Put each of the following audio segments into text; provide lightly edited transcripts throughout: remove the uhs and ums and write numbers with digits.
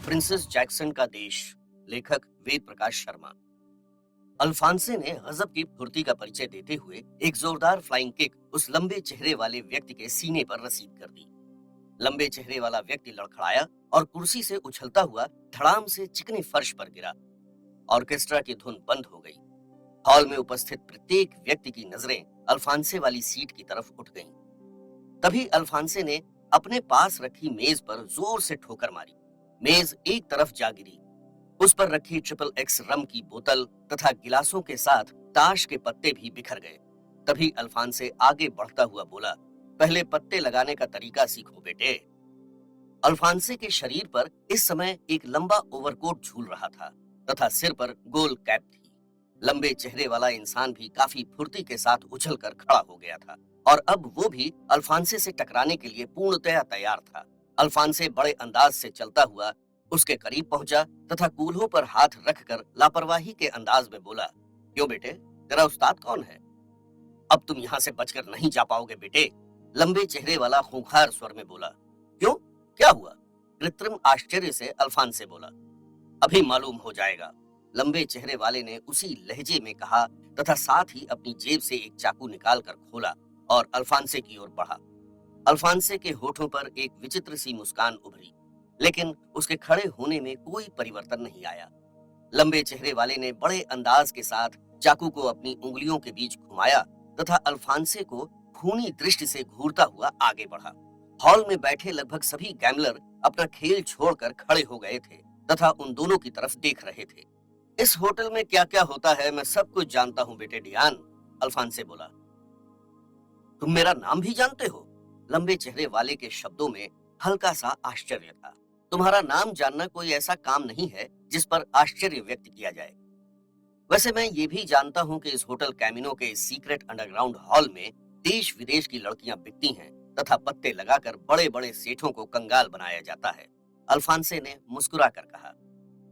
Princess Jackson का देश। लेखक वेद प्रकाश शर्मा। अल्फांसे ने गजब की फुर्ती का परिचय देते हुए एक जोरदार फ्लाइंग किक उस लंबे चेहरे वाले व्यक्ति के सीने पर रसीद कर दी। लंबे चेहरे वाला व्यक्ति लड़खड़ाया और कुर्सी से उछलता हुआ धड़ाम से चिकने फर्श पर गिरा। ऑर्केस्ट्रा की धुन बंद हो गई। हॉल में उपस्थित प्रत्येक व्यक्ति की नजरें अल्फांसे वाली सीट की तरफ उठ गईं। तभी अल्फांसे ने अपने पास रखी मेज पर जोर से ठोकर मारी। मेज एक तरफ जा गिरी। उस पर रखी ट्रिपल एक्स रम की बोतल तथा गिलासों के साथ ताश के पत्ते भी बिखर गए। तभी अल्फांसे आगे बढ़ता हुआ बोला, पहले पत्ते लगाने का तरीका सीखो बेटे। अल्फांसे के शरीर पर इस समय एक लंबा ओवरकोट झूल रहा था तथा सिर पर गोल कैप थी। लंबे चेहरे वाला इंसान भी काफी फुर्ती के साथ उछलकर खड़ा हो गया था और अब वो भी अल्फांसे से टकराने के लिए पूर्णतया तैयार था। अल्फांसे बड़े अंदाज से चलता हुआ उसके करीब पहुंचा तथा कूल्हों पर हाथ रखकर लापरवाही के अंदाज में बोला, क्यों बेटे, तेरा उस्ताद कौन है? अब तुम यहाँ से बचकर नहीं जा पाओगे बेटे। लंबे चेहरे वाला खूंखार स्वर में बोला। क्यों, क्या हुआ? कृत्रिम आश्चर्य से अल्फांसे बोला। अभी मालूम हो जाएगा, लंबे चेहरे वाले ने उसी लहजे में कहा तथा साथ ही अपनी जेब से एक चाकू निकालकर खोला और अल्फांसे की ओर बढ़ा। अल्फांसे के होठों पर एक विचित्र सी मुस्कान उभरी, लेकिन उसके खड़े होने में कोई परिवर्तन नहीं आया। लंबे चेहरे वाले ने बड़े अंदाज के साथ चाकू को अपनी उंगलियों के बीच घुमाया तथा अल्फांसे को खूनी दृष्टि से घूरता हुआ आगे बढ़ा। हॉल में बैठे लगभग सभी गैमलर अपना खेल छोड़कर खड़े हो गए थे तथा उन दोनों की तरफ देख रहे थे। इस होटल में क्या क्या होता है मैं सब कुछ जानता हूँ बेटे डियान, अल्फांसे बोला। तुम मेरा नाम भी जानते हो? लंबे चेहरे वाले के शब्दों में हल्का सा आश्चर्य था। तुम्हारा नाम जानना कोई ऐसा काम नहीं है जिस पर आश्चर्य व्यक्त किया जाए। वैसे मैं ये भी जानता हूँ कि इस होटल कैमिनो के सीक्रेट अंडरग्राउंड हॉल में देश विदेश की लड़कियां बिकती हैं तथा पत्ते लगाकर बड़े बड़े सेठों को कंगाल बनाया जाता है, अल्फांसे ने मुस्कुरा कर कहा।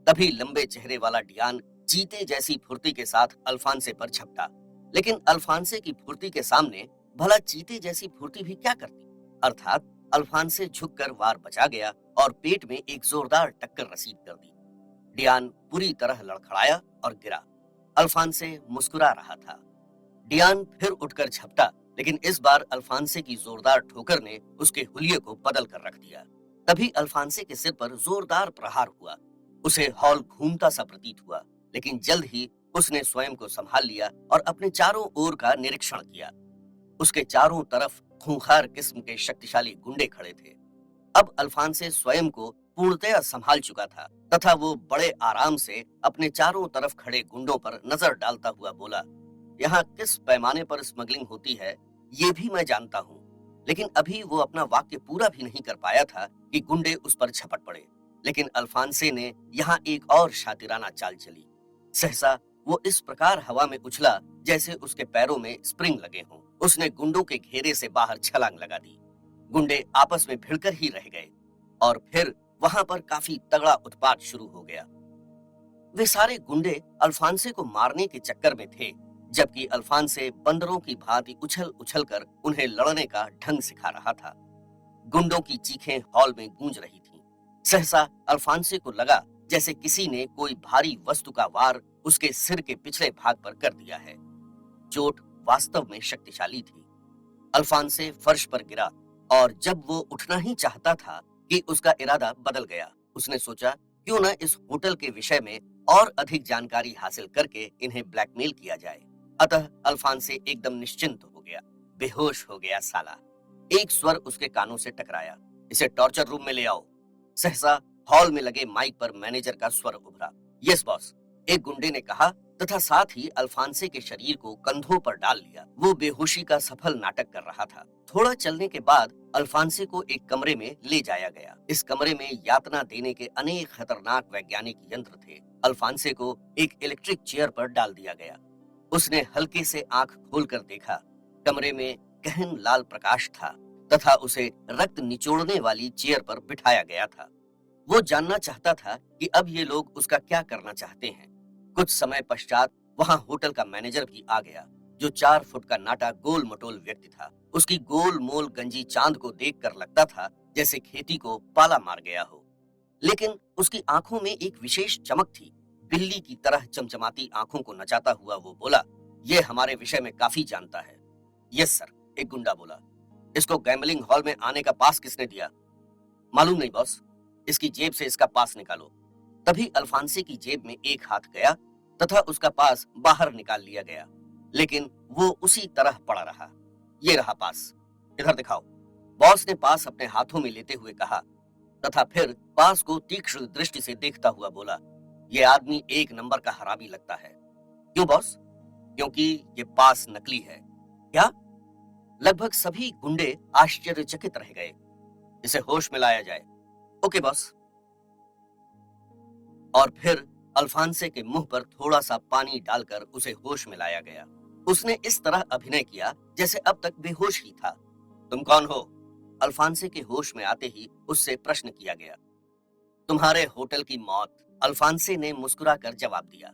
तभी लंबे चेहरे वाला डियान चीते जैसी फुर्ती के साथ अल्फांसे पर झपटा, लेकिन अल्फांसे की फुर्ती के सामने भला चीते जैसी फुर्ती भी क्या करती। अर्थात अल्फांसे झुककर वार बचा गया और पेट में एक जोरदार टक्कर रसीद कर दी। डियान पूरी तरह लड़खड़ाया और गिरा। अल्फांसे मुस्कुरा रहा था। डियान फिर उठकर झपटा, लेकिन इस बार अल्फांसे की जोरदार ठोकर ने उसके हुलिये को बदल कर रख दिया। तभी अल्फांसे के सिर पर जोरदार प्रहार हुआ। उसे हॉल घूमता सा प्रतीत हुआ, लेकिन जल्द ही उसने स्वयं को संभाल लिया और अपने चारों ओर का निरीक्षण किया। उसके चारों तरफ खूंखार किस्म के शक्तिशाली गुंडे खड़े थे। अब अल्फांसे स्वयं को पूर्णतया संभाल चुका था तथा वो बड़े आराम से अपने चारों तरफ खड़े गुंडों पर नजर डालता हुआ बोला, यहाँ किस पैमाने पर स्मगलिंग होती है ये भी मैं जानता हूँ। लेकिन अभी वो अपना वाक्य पूरा भी नहीं कर पाया था कि गुंडे उस पर झपट पड़े। लेकिन अल्फांसे ने यहाँ एक और शातिराना चाल चली। सहसा वो इस प्रकार हवा में उछला जैसे उसके पैरों में स्प्रिंग लगे हों। उसने गुंडों के घेरे से बाहर छलांग लगा दी। गुंडे आपस में भिड़कर ही रह गए और फिर वहां पर काफी तगड़ा उत्पात शुरू हो गया। वे सारे गुंडे अल्फांसे को मारने के चक्कर में थे, जबकि अल्फांसे बंदरों की भांति उछल उछल कर उन्हें लड़ने का ढंग सिखा रहा था। गुंडों की चीखें हॉल में गूंज रही थीं। सहसा अल्फांसे को लगा जैसे किसी ने कोई भारी वस्तु का वार उसके सिर के पिछले भाग पर कर दिया है। चोट वास्तव में शक्तिशाली थी। अल्फांसे फर्श पर गिरा और जब वो उठना ही चाहता था कि उसका इरादा बदल गया। उसने सोचा, क्यों न इस होटल के विषय में और अधिक जानकारी हासिल करके इन्हें ब्लैकमेल किया जाए। अतः अल्फांसे एकदम निश्चिंत हो गया। बेहोश हो गया साला। एक स्वर उसके कानों से टकराया, इसे टॉर्चर रूम में ले आओ। सहसा हॉल में लगे माइक पर मैनेजर का स्वर उभरा। यस बॉस, एक गुंडे ने कहा तथा साथ ही अल्फांसे के शरीर को कंधों पर डाल लिया। वो बेहोशी का सफल नाटक कर रहा था। थोड़ा चलने के बाद अल्फांसे को एक कमरे में ले जाया गया। इस कमरे में यातना देने के अनेक खतरनाक वैज्ञानिक यंत्र थे। अल्फांसे को एक इलेक्ट्रिक चेयर पर डाल दिया गया। उसने हल्के से आंख खोलकर देखा। कमरे में गहन लाल प्रकाश था तथा उसे रक्त निचोड़ने वाली चेयर पर बिठाया गया था। वो जानना चाहता था कि अब ये लोग उसका क्या करना चाहते हैं। कुछ समय पश्चात वहां होटल का मैनेजर भी आ गया, जो 4 फुट का नाटा गोल मटोल व्यक्ति था। उसकी गोल मोल गंजी चांद को देखकर लगता था जैसे खेती को पाला मार गया हो। लेकिन उसकी आंखों में एक विशेष चमक थी। बिल्ली की तरह चमचमाती आंखों को नचाता हुआ वो बोला, ये हमारे विषय में काफी जानता है। यस सर, एक गुंडा बोला। इसको गैम्बलिंग हॉल में आने का पास किसने दिया? मालूम नहीं बॉस, इसकी जेब से इसका पास निकालो। तभी अल्फांसे की जेब में एक हाथ गया तथा उसका पास बाहर निकाल लिया गया, लेकिन वो उसी तरह पड़ा रहा। ये रहा पास, इधर दिखाओ। बॉस ने पास अपने हाथों में लेते हुए कहा तथा फिर पास को तीक्ष्ण दृष्टि से देखता हुआ बोला, ये आदमी एक नंबर का हरामी लगता है। क्यों बॉस? क्योंकि ये पास नकली है। क्या? लगभग सभी गुंडे आश्चर्यचकित रह गए। इसे होश में लाया जाए। Okay boss. और फिर अल्फांसे के मुंह पर थोड़ा सा पानी डालकर उसे होश में लाया गया। उसने इस तरह अभिनय किया जैसे अब तक बेहोश ही था। तुम कौन हो? अल्फांसे के होश में आते ही उससे प्रश्न किया गया। तुम्हारे होटल की मौत, अल्फांसे ने मुस्कुराकर जवाब दिया।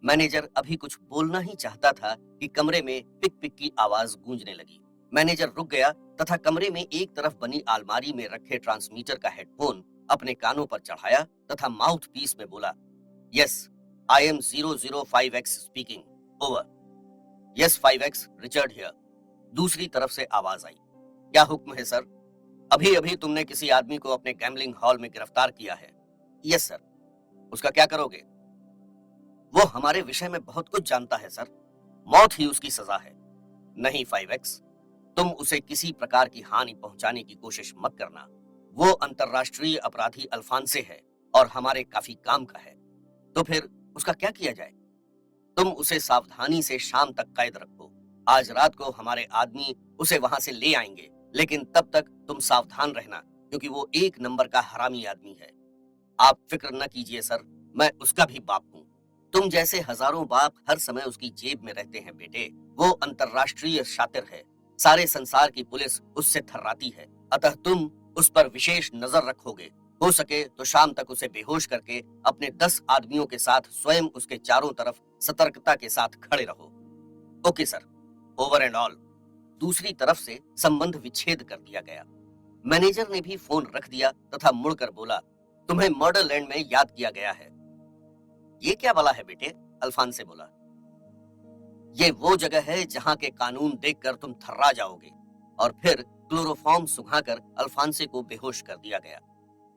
मैनेजर अभी कुछ बोलना ही चाहता था कि कमरे में पिक पिक की आवाज गूंजने लगी। मैनेजर रुक गया तथा कमरे में एक तरफ बनी अलमारी में रखे ट्रांसमीटर का हेडफोन अपने कानों पर चढ़ाया तथा माउथ पीस में बोला, yes, I am 005X speaking, over. Yes 5X, Richard here. दूसरी तरफ से आवाज आई, क्या हुक्म है सर? अभी अभी तुमने किसी आदमी को अपने गैम्बलिंग हॉल में गिरफ्तार किया है। Yes sir. उसका क्या करोगे? वो हमारे विषय में बहुत कुछ जानता है सर, मौत ही उसकी सजा है। नहीं 5X, तुम उसे किसी प्रकार की हानि पहुंचाने की कोशिश मत करना। वो अंतरराष्ट्रीय अपराधी अल्फांसे है और हमारे काफी काम का है। तो फिर उसका क्या किया जाए? तुम उसे सावधानी से शाम तक कैद रखो। आज रात को हमारे आदमी उसे वहां से ले आएंगे, लेकिन तब तक तुम सावधान रहना, क्योंकि वो एक नंबर का हरामी आदमी है। आप फिक्र न कीजिए सर, मैं उसका भी बाप हूँ। तुम जैसे हजारों बाप हर समय उसकी जेब में रहते हैं बेटे। वो अंतरराष्ट्रीय शातिर है, सारे संसार की पुलिस उससे थर्राती है। अतः तुम उस पर विशेष नजर रखोगे। हो सके तो शाम तक उसे बेहोश करके अपने 10 आदमियों के साथ स्वयं उसके चारों तरफ सतर्कता के साथ खड़े रहो। Okay sir, over and all. दूसरी तरफ से संबंध विच्छेद कर दिया गया। मैनेजर ने भी फोन रख दिया तथा मुड़कर बोला, तुम्हें मर्डरलैंड में याद किया गया है। ये क्या भला है बेटे? अल्फांसे बोला। ये वो जगह है जहां के कानून देखकर तुम थर्रा जाओगे। और फिर क्लोरोफॉर्म सुखाकर अल्फांसे को बेहोश कर दिया गया।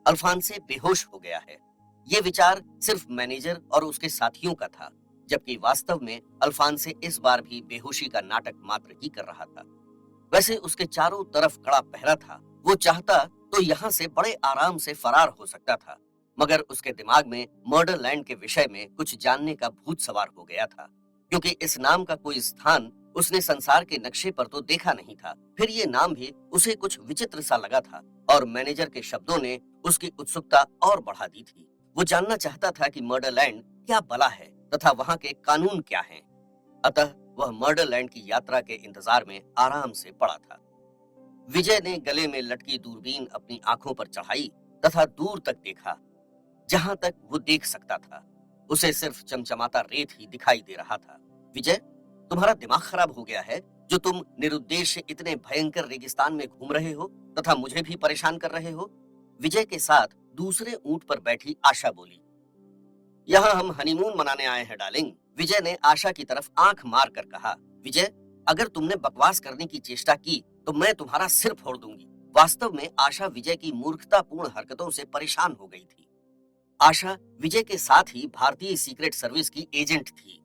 अल्फांसे बेहोश हो गया है। ये विचार सिर्फ मैनेजर और उसके साथियों का था, जबकि वास्तव में अल्फांसे इस बार भी बेहोशी का नाटक मात्र ही कर रहा था। वैसे उसके चारों तरफ कड़ा पहरा था। वो चाहता तो यहाँ से बड़े आराम से फरार हो सकता था, मगर उसके दिमाग में मर्डरलैंड के विषय में कुछ जानने का भूत सवार हो गया था, क्योंकि इस नाम का कोई स्थान उसने संसार के नक्शे पर तो देखा नहीं था। फिर ये नाम भी उसे कुछ विचित्र सा लगा था और मैनेजर के शब्दों ने उसकी उत्सुकता और बढ़ा दी थी। वो जानना चाहता था कि मर्डरलैंड क्या बला है तथा वहाँ के कानून क्या हैं। अतः वह मर्डरलैंड की यात्रा के इंतजार में आराम से पड़ा था। विजय ने गले में लटकी दूरबीन अपनी आंखों पर चढ़ाई तथा दूर तक देखा। जहां तक वो देख सकता था, उसे सिर्फ चमचमाता रेत ही दिखाई दे रहा था। विजय, तुम्हारा दिमाग खराब हो गया है जो तुम निरुद्देश्य इतने भयंकर रेगिस्तान में घूम रहे हो तथा मुझे भी परेशान कर रहे हो? विजय के साथ दूसरे ऊंट पर बैठी आशा बोली। यहाँ हम हनीमून मनाने आए हैं डार्लिंग, विजय ने आशा की तरफ आंख मार कर कहा। विजय, अगर तुमने बकवास करने की चेष्टा की तो मैं तुम्हारा सिर फोड़ दूंगी। वास्तव में आशा विजय की मूर्खतापूर्ण हरकतों से परेशान हो गई थी। आशा विजय के साथ ही भारतीय सीक्रेट सर्विस की एजेंट थी।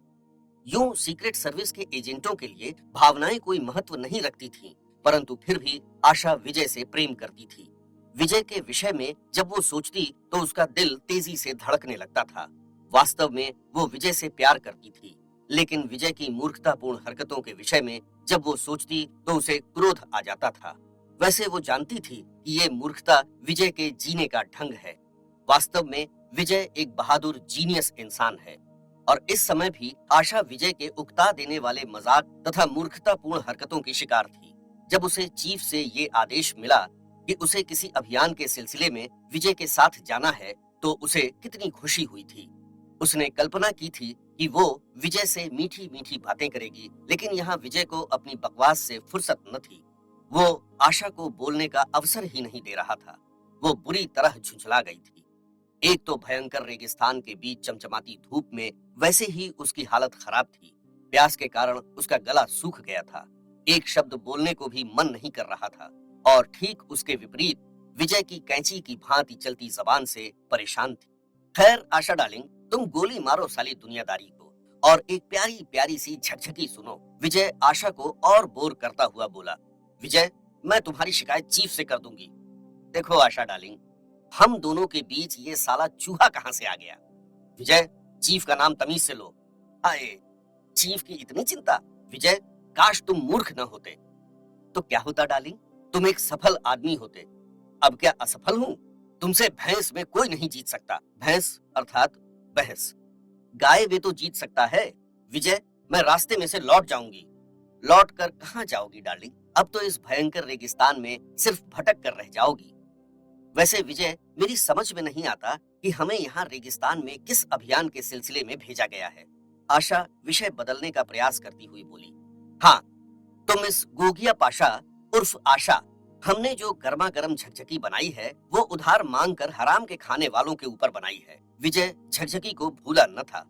यूं सीक्रेट सर्विस के एजेंटों के लिए भावनाएं कोई महत्व नहीं रखती थीं, परंतु फिर भी आशा विजय से प्रेम करती थी। विजय के विषय में जब वो सोचती तो उसका दिल तेजी से धड़कने लगता था। वास्तव में वो विजय से प्यार करती थी, लेकिन विजय की मूर्खतापूर्ण हरकतों के विषय में जब वो सोचती तो उसे क्रोध आ जाता था। वैसे वो जानती थी कि ये मूर्खता विजय के जीने का ढंग है। वास्तव में विजय एक बहादुर जीनियस इंसान है और इस समय भी आशा विजय के उकता देने वाले मजाक तथा मूर्खतापूर्ण हरकतों की शिकार थी। जब उसे चीफ से ये आदेश मिला कि उसे किसी अभियान के सिलसिले में विजय के साथ जाना है, तो उसे कितनी खुशी हुई थी। उसने कल्पना की थी कि वो विजय से मीठी मीठी बातें करेगी, लेकिन यहाँ विजय को अपनी बकवास से फुर्सत न थी। वो आशा को बोलने का अवसर ही नहीं दे रहा था। वो बुरी तरह झुंझला गई थी। एक तो भयंकर रेगिस्तान के बीच चमचमाती धूप में वैसे ही उसकी हालत खराब थी। प्यास के कारण उसका गला सूख गया था। एक शब्द बोलने को भी मन नहीं कर रहा था। और ठीक उसके विपरीत विजय की कैंची की भांति चलती जबान से परेशान थी। खैर आशा डार्लिंग, तुम गोली मारो साली दुनियादारी को और एक प्यारी प्यारी सी झकझकी सुनो। विजय आशा को और बोर करता हुआ बोला। विजय, मैं तुम्हारी शिकायत चीफ से कर दूंगी। देखो आशा डार्लिंग, हम दोनों के बीच ये साला चूहा कहां से आ गया? विजय, चीफ का नाम तमीज से लो। हाय, चीफ की इतनी चिंता? विजय, काश तुम मूर्ख न होते। तो क्या होता डार्लिंग? तुम एक सफल आदमी होते। अब क्या असफल हूं? तुमसे भैंस में कोई नहीं जीत सकता। भैंस अर्थात बहस। गाय में तो जीत सकता है। विजय, मैं रास्ते में से लौट जाऊंगी। लौट कर कहां जाओगी डार्लिंग? अब तो इस भयंकर रेगिस्तान में सिर्फ भटक कर रह जाओगी। वैसे विजय, मेरी समझ में नहीं आता कि हमें यहाँ रेगिस्तान में किस अभियान के सिलसिले में भेजा गया है। आशा विषय बदलने का प्रयास करती हुई बोली। हाँ, तो मिस गोगिया पाशा उर्फ आशा, हमने जो गर्मा गर्म झकझकी बनाई है वो उधार मांग कर हराम के खाने वालों के ऊपर बनाई है। विजय झकझकी को भूला न था।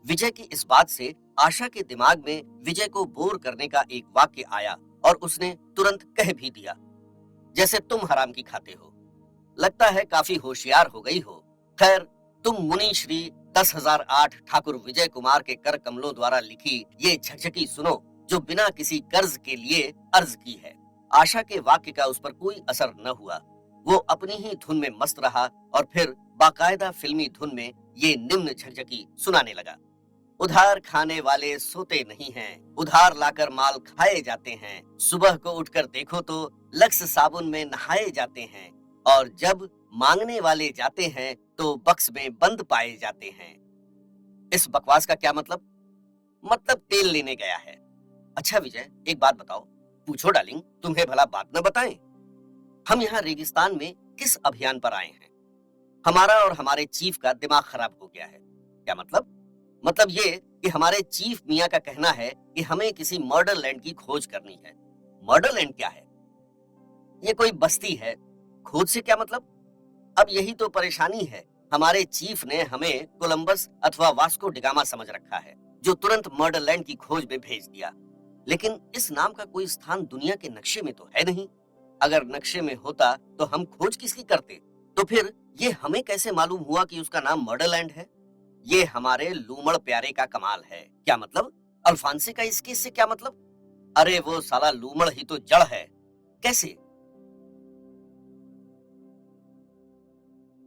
विजय की इस बात से आशा के दिमाग में विजय को बोर करने का एक वाक्य आया और उसने तुरंत कह भी दिया, जैसे तुम हराम की खाते हो। लगता है काफी होशियार हो गई हो। खैर, तुम मुनि श्री 10,008 ठाकुर विजय कुमार के कर कमलों द्वारा लिखी ये झकझकी सुनो, जो बिना किसी कर्ज के लिए अर्ज की है। आशा के वाक्य का उस पर कोई असर न हुआ। वो अपनी ही धुन में मस्त रहा और फिर बाकायदा फिल्मी धुन में ये निम्न झकझकी सुनाने लगा। उधार खाने वाले सोते नहीं हैं, उधार लाकर माल खाए जाते हैं। सुबह को उठकर देखो तो लक्स साबुन में नहाए जाते हैं और जब मांगने वाले जाते हैं तो बक्स में बंद पाए जाते हैं। इस बकवास का क्या मतलब? मतलब तेल लेने गया है। अच्छा विजय, एक बात बताओ। पूछो डार्लिंग, तुम्हें भला बात न बताएं? हम यहाँ रेगिस्तान में किस अभियान पर आए हैं? हमारा और हमारे चीफ का दिमाग खराब हो गया है। क्या मतलब? मतलब ये कि हमारे चीफ मियाँ का कहना है कि हमें किसी मर्डर लैंड की खोज करनी है। मर्डर लैंड क्या है? ये कोई बस्ती है। खोज से क्या मतलब? अब यही तो परेशानी है। हमारे चीफ ने हमें कोलंबस अथवा वास्को डिगामा समझ रखा है, जो तुरंत मर्डर लैंड की खोज में भेज दिया। लेकिन इस नाम का कोई स्थान दुनिया के नक्शे में तो है नहीं। अगर नक्शे में होता तो हम खोज किसकी करते? तो फिर ये हमें कैसे मालूम हुआ कि उसका नाम मर्डर लैंड है? ये हमारे लूमड़ प्यारे का कमाल है। क्या मतलब? अल्फांसे का इस केस से क्या मतलब? अरे वो साला लूमड़ ही तो जड़ है। कैसे?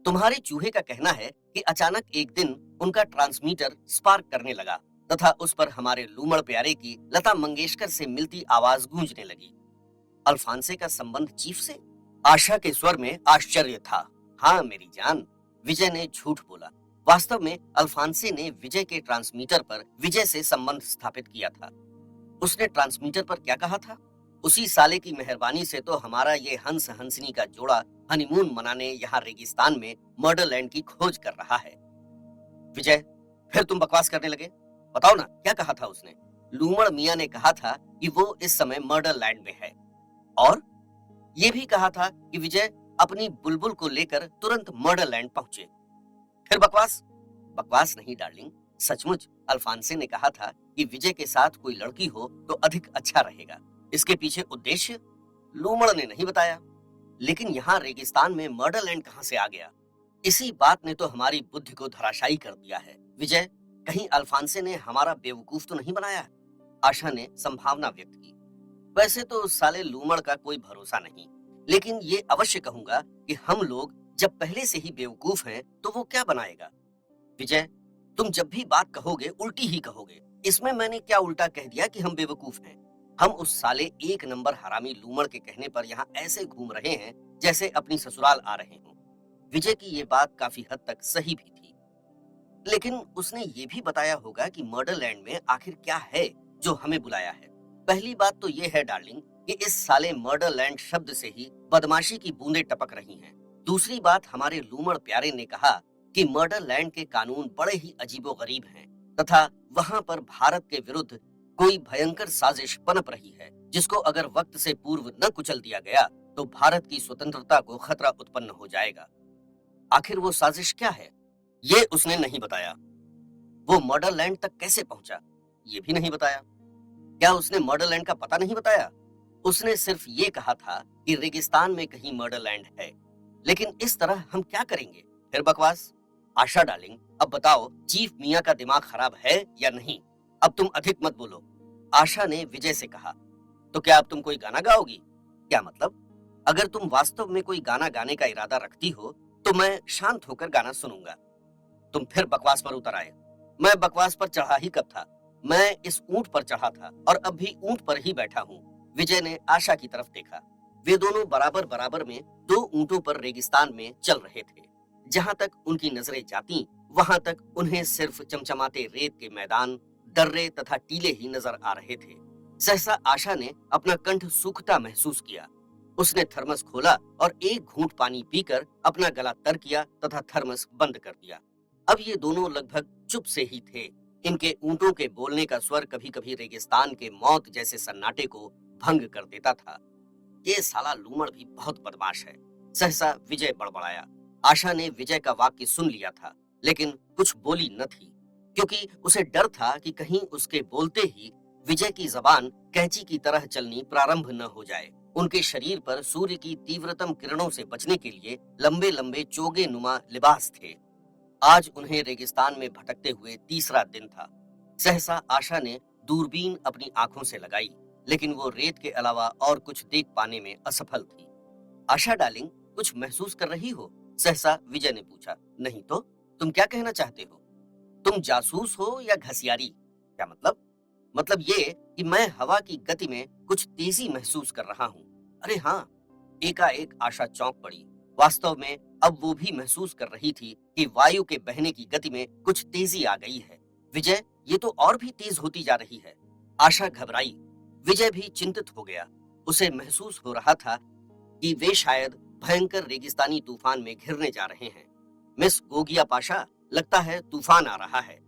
तुम्हारे चूहे का कहना है कि अचानक एक दिन उनका ट्रांसमीटर स्पार्क करने लगा तथा उस पर हमारे लूमड़ प्यारे की लता मंगेशकर से मिलती आवाज गूंजने लगी। अल्फांसे का संबंध चीफ से? आशा के स्वर में आश्चर्य था। हाँ मेरी जान, विजय ने झूठ बोला। वास्तव में अल्फांसे ने विजय के ट्रांसमीटर पर विजय से संबंध स्थापित किया था। उसने ट्रांसमीटर पर क्या कहा था? उसी साले की मेहरबानी से तो हमारा ये हंस हंसनी का जोड़ा हनीमून मनाने यहाँ रेगिस्तान में मर्डर लैंड की खोज कर रहा है। विजय, फिर तुम बकवास करने लगे। बताओ ना, क्या कहा था उसने? लूमड़ मियाँ ने कहा था कि वो इस समय मर्डर लैंड में है और ये भी कहा था कि विजय अपनी बुलबुल को लेकर तुरंत मर्डर लैंड पहुंचे। फिर बकवास? बकवास नहीं डार्लिंग, सचमुच अल्फांसे ने कहा था कि विजय के साथ कोई लड़की हो तो अधिक अच्छा रहेगा। इसके पीछे उद्देश्य लूमड़ ने नहीं बताया। लेकिन यहाँ रेगिस्तान में मर्डर लैंड कहां से आ गया? इसी बात ने तो हमारी बुद्धि को धराशायी कर दिया है। विजय, कहीं अल्फांसे ने हमारा बेवकूफ तो नहीं बनाया? आशा ने संभावना व्यक्त की। वैसे तो उस साले लूमड़ का कोई भरोसा नहीं, लेकिन ये अवश्य कहूंगा कि हम लोग जब पहले से ही बेवकूफ हैं तो वो क्या बनाएगा? विजय, तुम जब भी बात कहोगे उल्टी ही कहोगे। इसमें मैंने क्या उल्टा कह दिया कि हम बेवकूफ हैं? हम उस साले एक नंबर हरामी लूमड़ के कहने पर यहाँ ऐसे घूम रहे हैं जैसे अपनी ससुराल आ रहे हों। विजय की ये बात काफी हद तक सही भी थी, लेकिन उसने ये भी बताया होगा कि मर्डर लैंड में आखिर क्या है जो हमें बुलाया है। पहली बात तो ये है डार्लिंग कि इस साले मर्डर लैंड शब्द से ही बदमाशी की बूंदें टपक रही हैं। दूसरी बात, हमारे लूमड़ प्यारे ने कहा कि मर्डर लैंड के कानून बड़े ही अजीबोगरीब हैं तथा वहां पर भारत के विरुद्ध कोई भयंकर साजिश पनप रही है, जिसको अगर वक्त से पूर्व न कुचल दिया गया तो भारत की स्वतंत्रता को खतरा उत्पन्न हो जाएगा। आखिर वो साजिश क्या है, ये उसने नहीं बताया। वो मॉडरलैंड तक कैसे पहुंचा, ये भी नहीं बताया। क्या उसने मॉडरलैंड का पता नहीं बताया? उसने सिर्फ ये कहा था कि रेगिस्तान में कहीं मर्डरलैंड है। लेकिन इस तरह हम क्या करेंगे? फिर बकवास। आशा डार्लिंग, अब बताओ, चीफ मियां का दिमाग खराब है या नहीं? अब तुम अधिक मत बोलो। आशा ने विजय से कहा। तो क्या अब तुम कोई गाना गाओगी? क्या मतलब? अगर तुम वास्तव में कोई गाना गाने का इरादा रखती हो तो मैं शांत होकर गाना सुनूंगा। तुम फिर बकवास पर उतर आए। मैं बकवास पर चढ़ा ही कब था? मैं इस ऊंट पर चढ़ा था और अब भी ऊंट पर ही बैठा हूँ। विजय ने आशा की तरफ देखा। वे दोनों बराबर बराबर में दो ऊंटों पर रेगिस्तान में चल रहे थे। जहां तक उनकी नजरें जाती, वहां तक उन्हें सिर्फ चमचमाते रेत के मैदान, दर्रे तथा टीले ही नजर आ रहे थे। सहसा आशा ने अपना कंठ सूखता महसूस किया। उसने थर्मस खोला और एक घूंट पानी पीकर अपना गला तर किया तथा थर्मस बंद कर दिया। अब ये दोनों लगभग चुप से ही थे। इनके ऊंटों के बोलने का स्वर कभी कभी रेगिस्तान के मौत जैसे सन्नाटे को भंग कर देता था। ये साला लूमड़ भी बहुत बदमाश है, सहसा विजय बड़बड़ाया। आशा ने विजय का वाक्य सुन लिया था, लेकिन कुछ बोली न थी, क्योंकि उसे डर था कि कहीं उसके बोलते ही विजय की जबान कैंची की तरह चलनी प्रारंभ न हो जाए। उनके शरीर पर सूर्य की तीव्रतम किरणों से बचने के लिए लंबे लंबे चोगे नुमा लिबास थे। आज उन्हें रेगिस्तान में भटकते हुए तीसरा दिन था। सहसा आशा ने दूरबीन अपनी आंखों से लगाई, लेकिन वो रेत के अलावा और कुछ देख पाने में असफल थी। आशा डार्लिंग, कुछ महसूस कर रही हो? सहसा विजय ने पूछा। नहीं तो, तुम क्या कहना चाहते हो? तुम जासूस हो या घसियारी? क्या मतलब? मतलब ये कि मैं हवा की गति में कुछ तेजी महसूस कर रहा हूँ। अरे हाँ। एकाएक आशा चौंक पड़ी। वास्तव में अब वो भी महसूस कर रही थी कि वायु के बहने की गति में कुछ तेजी आ गई है। विजय, ये तो और भी तेज होती जा रही है। आशा घबराई। विजय भी चिंतित हो गया। उसे महसूस हो रहा था कि वे शायद भयंकर रेगिस्तानी तूफान में घिरने जा रहे हैं। मिस गोगिया पाशा, लगता है तूफान आ रहा है।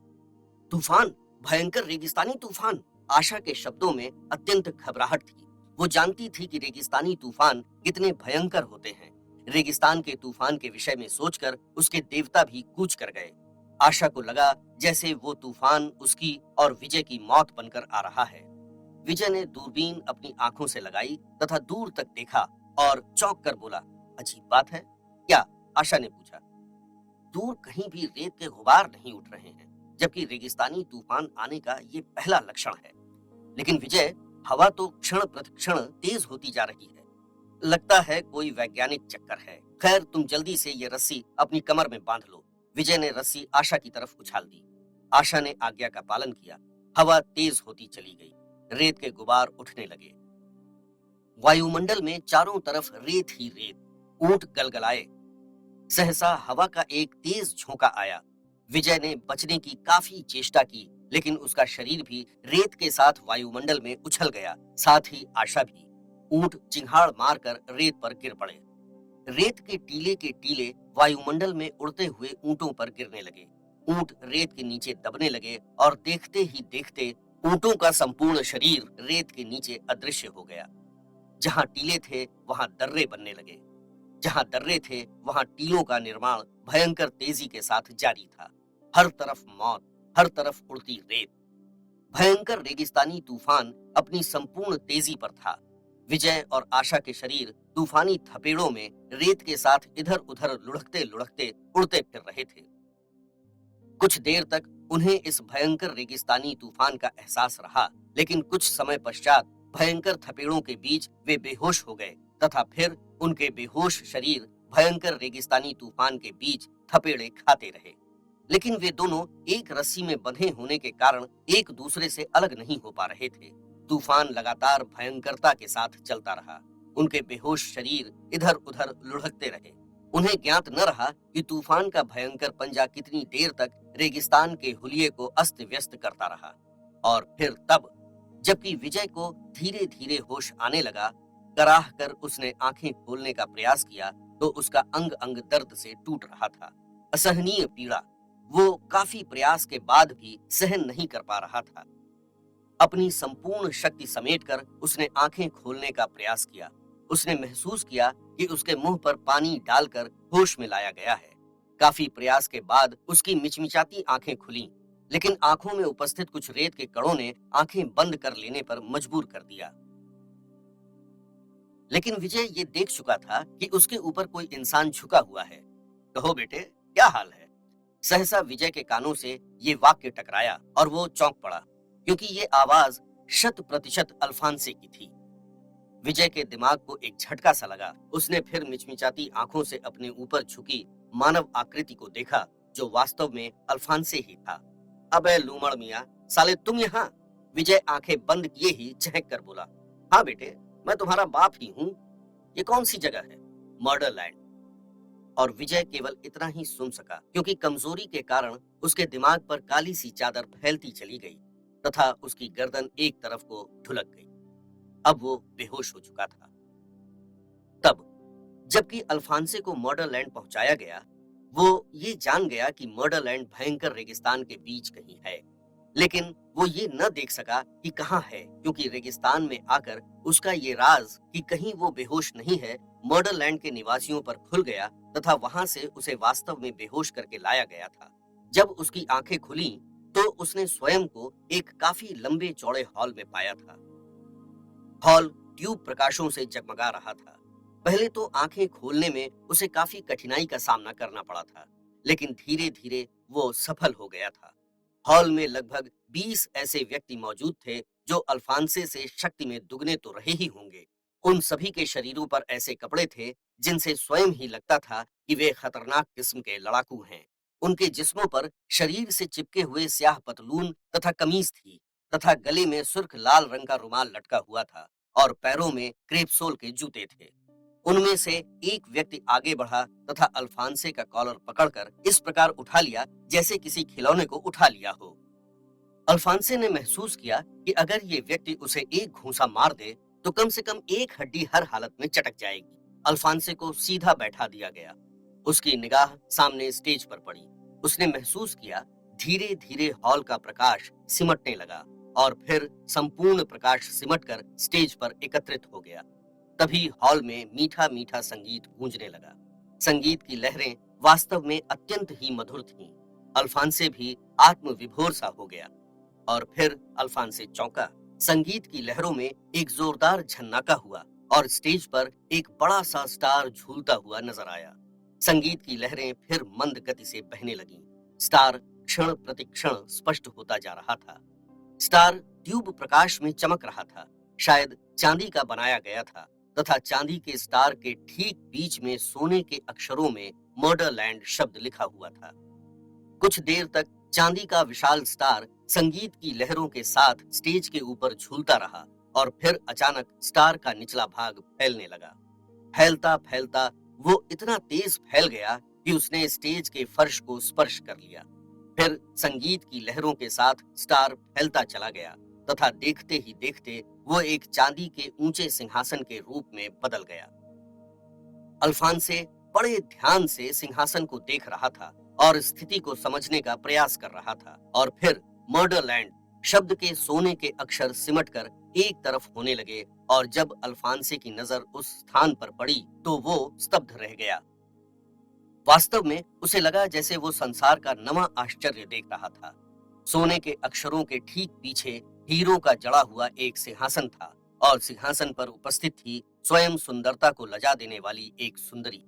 तूफान? भयंकर रेगिस्तानी तूफान? आशा के शब्दों में अत्यंत घबराहट थी। वो जानती थी कि रेगिस्तानी तूफान कितने भयंकर होते हैं। रेगिस्तान के तूफान के विषय में सोचकर उसके देवता भी कूच कर गए। आशा को लगा जैसे वो तूफान उसकी और विजय की मौत बनकर आ रहा है। विजय ने दूरबीन अपनी आंखों से लगाई तथा दूर तक देखा और चौंक कर बोला, अजीब बात है। क्या? आशा ने पूछा। दूर कहीं भी रेत के गुबार नहीं उठ रहे हैं, जबकि रेगिस्तानी तूफान आने का ये पहला लक्षण है। लेकिन विजय, हवा तो क्षण प्रतिक्षण तेज होती जा रही है। लगता है कोई वैज्ञानिक चक्कर है। खैर, तुम जल्दी से ये रस्सी अपनी कमर में बांध लो। विजय ने रस्सी आशा की तरफ उछाल दी। आशा ने आज्ञा का पालन किया। हवा तेज होती चली गई। रेत के गुबार उठने लगे। वायुमंडल में चारों तरफ रेत ही रेत। ऊंट गलगलाए। सहसा हवा का एक तेज झोंका आया। विजय ने बचने की काफी चेष्टा की, लेकिन उसका शरीर भी रेत के साथ वायुमंडल में उछल गया, साथ ही आशा भी। ऊंट चिंगाड़ मारकर रेत पर गिर पड़े। रेत के टीले वायुमंडल में उड़ते हुए ऊंटों पर गिरने लगे। ऊंट रेत के नीचे दबने लगे और देखते ही देखते ऊंटों का संपूर्ण शरीर रेत के नीचे अदृश्य हो गया। जहां टीले थे वहां दर्रे बनने लगे। जहां दर्रे थे वहां टीलों का निर्माण भयंकर तेजी के साथ जारी था। हर तरफ मौत, हर तरफ उड़ती रेत। भयंकर रेगिस्तानी तूफान अपनी संपूर्ण तेजी पर था। विजय और आशा के शरीर तूफानी थपेड़ों में रेत के साथ इधर उधर लुढ़कते लुढ़कते उड़ते फिर रहे थे। कुछ देर तक उन्हें इस भयंकर रेगिस्तानी तूफान का एहसास रहा, लेकिन कुछ समय पश्चात भयंकर थपेड़ों के बीच वे बेहोश हो गए तथा फिर उनके बेहोश शरीर भयंकर रेगिस्तानी तूफान के बीच थपेड़े खाते रहे। लेकिन वे दोनों एक रस्सी में बंधे होने के कारण एक दूसरे से अलग नहीं हो पा रहे थे। तूफान लगातार भयंकरता के साथ चलता रहा। उनके बेहोश शरीर इधर उधर लुढ़कते रहे। उन्हें ज्ञात न रहा कि तूफान का भयंकर पंजा कितनी देर तक रेगिस्तान के हुलिये को अस्त व्यस्त करता रहा। और फिर तब, जबकि विजय को धीरे धीरे होश आने लगा, कराह कर उसने आंखें खोलने का प्रयास किया तो उसका अंग अंग दर्द से टूट रहा था। असहनीय पीड़ा वो काफी प्रयास के बाद भी सहन नहीं कर पा रहा था। अपनी संपूर्ण शक्ति समेटकर उसने आंखें खोलने का प्रयास किया। उसने महसूस किया कि उसके मुंह पर पानी डालकर होश में लाया गया है। काफी प्रयास के बाद उसकी मिचमिचाती आंखें खुलीं, लेकिन आंखों में उपस्थित कुछ रेत के कणों ने आंखें बंद कर लेने पर मजबूर कर दिया। लेकिन विजय ये देख चुका था कि उसके ऊपर कोई इंसान झुका हुआ है। कहो बेटे, क्या हाल है? सहसा विजय के कानों से ये वाक्य टकराया और वो चौंक पड़ा, क्योंकि ये आवाज 100% अल्फांसे की थी। विजय के दिमाग को एक झटका सा लगा। उसने फिर मिचमिचाती आंखों से अपने ऊपर झुकी मानव आकृति को देखा, जो वास्तव में अल्फांसे ही था। अबे लूमड़ मियां, साले तुम यहाँ? विजय आंखें बंद किए ही चहक कर बोला, हाँ बेटे, मैं तुम्हारा बाप ही हूँ। ये कौन सी जगह है? मर्डरलैंड। और विजय केवल इतना ही सुन सका, क्योंकि कमजोरी के कारण उसके दिमाग पर काली सी चादर फैलती चली गई तथा उसकी गर्दन एक तरफ को ढुलक गई। अब वो बेहोश हो चुका था। तब जबकि अल्फांसे को मर्डरलैंड पहुंचाया गया, वो ये जान गया कि मर्डरलैंड भयंकर रेगिस्तान के बीच कहीं है, लेकिन वो ये न देख सका कि कहाँ है, क्योंकि रेगिस्तान में आकर उसका ये राज कि कहीं वो बेहोश नहीं है, मर्डरलैंड के निवासियों पर खुल गया तथा वहां से उसे वास्तव में बेहोश करके लाया गया था। जब उसकी आंखें खुली तो उसने स्वयं को एक काफी लंबे चौड़े हॉल में पाया था। हॉल ट्यूब प्रकाशों से जगमगा रहा था। पहले तो आंखें खोलने में उसे काफी कठिनाई का सामना करना पड़ा था, लेकिन धीरे धीरे वो सफल हो गया था। हॉल में लगभग 20 ऐसे व्यक्ति मौजूद थे जो अल्फांसे से शक्ति में दुगने तो रहे ही होंगे। उन सभी के शरीरों पर ऐसे कपड़े थे जिनसे स्वयं ही लगता था कि वे खतरनाक किस्म के लड़ाकू हैं। उनके जिस्मों पर शरीर से चिपके हुए स्याह पतलून तथा कमीज थी तथा गले में सुर्ख लाल रंग का रुमाल लटका हुआ था और पैरों में क्रेपसोल के जूते थे। उनमें से एक व्यक्ति आगे बढ़ा तथा अल्फांसे का कॉलर पकड़कर इस प्रकार उठा लिया जैसे किसी खिलौने को उठा लिया हो। अल्फांसे ने महसूस किया कि अगर ये व्यक्ति उसे एक घूंसा मार दे तो कम से कम एक हड्डी हर हालत में चटक जाएगी। अल्फांसे को सीधा बैठा दिया गया। उसकी निगाह सामने स्टेज पर पड़ी। उसने महसूस किया धीरे धीरे हॉल का प्रकाश सिमटने लगा और फिर संपूर्ण प्रकाश सिमटकर स्टेज पर एकत्रित हो गया। तभी हॉल में मीठा मीठा संगीत गूंजने लगा। संगीत की लहरें वास्तव में अत्यंत ही मधुर थीं। अल्फांसे भी आत्मविभोर सा हो गया और फिर अल्फांसे चौंका। संगीत की लहरों में एक जोरदार झन्नाका हुआ और स्टेज पर एक बड़ा सा स्टार झूलता हुआ नजर आया। संगीत की लहरें फिर मंद गति से बहने लगीं। स्टार क्षण प्रति क्षण स्पष्ट होता जा रहा था। स्टार ट्यूब प्रकाश में चमक रहा था, शायद चांदी का बनाया गया था तथा चांदी के स्टार के ठीक बीच में सोने के अक्षरों में मर्डरलैंड शब्द लिखा हुआ था। कुछ देर तक चांदी का विशाल स्टार संगीत की लहरों के साथ स्टेज के ऊपर झूलता रहा और फिर अचानक स्टार का निचला भाग फैलने लगा। फैलता फैलता वो इतना तेज फैल गया कि उसने स्टेज के फर्श को स्पर्श कर लिया। फिर संगीत की लहरों के साथ स्टार फैलता चला गया तथा देखते ही देखते वो एक चांदी के ऊंचे सिंहासन के रूप में बदल गया। अल्फांसे बड़े ध्यान से सिंहासन को देख रहा था और स्थिति को समझने का प्रयास कर रहा था और फिर मर्डरलैंड शब्द के सोने के अक्षर सिमटकर एक तरफ होने लगे और जब अल्फांसे की नजर उस स्थान पर पड़ी तो वो स्तब्ध रह गया। वास्तव में उसे लगा जैसे वो संसार का नवा आश्चर्य देख रहा था। सोने के अक्षरों के ठीक पीछे हीरों का जड़ा हुआ एक सिंहासन था और सिंहासन पर उपस्थित थी स्वयं सुंदरता को लजा देने वाली एक सुंदरी।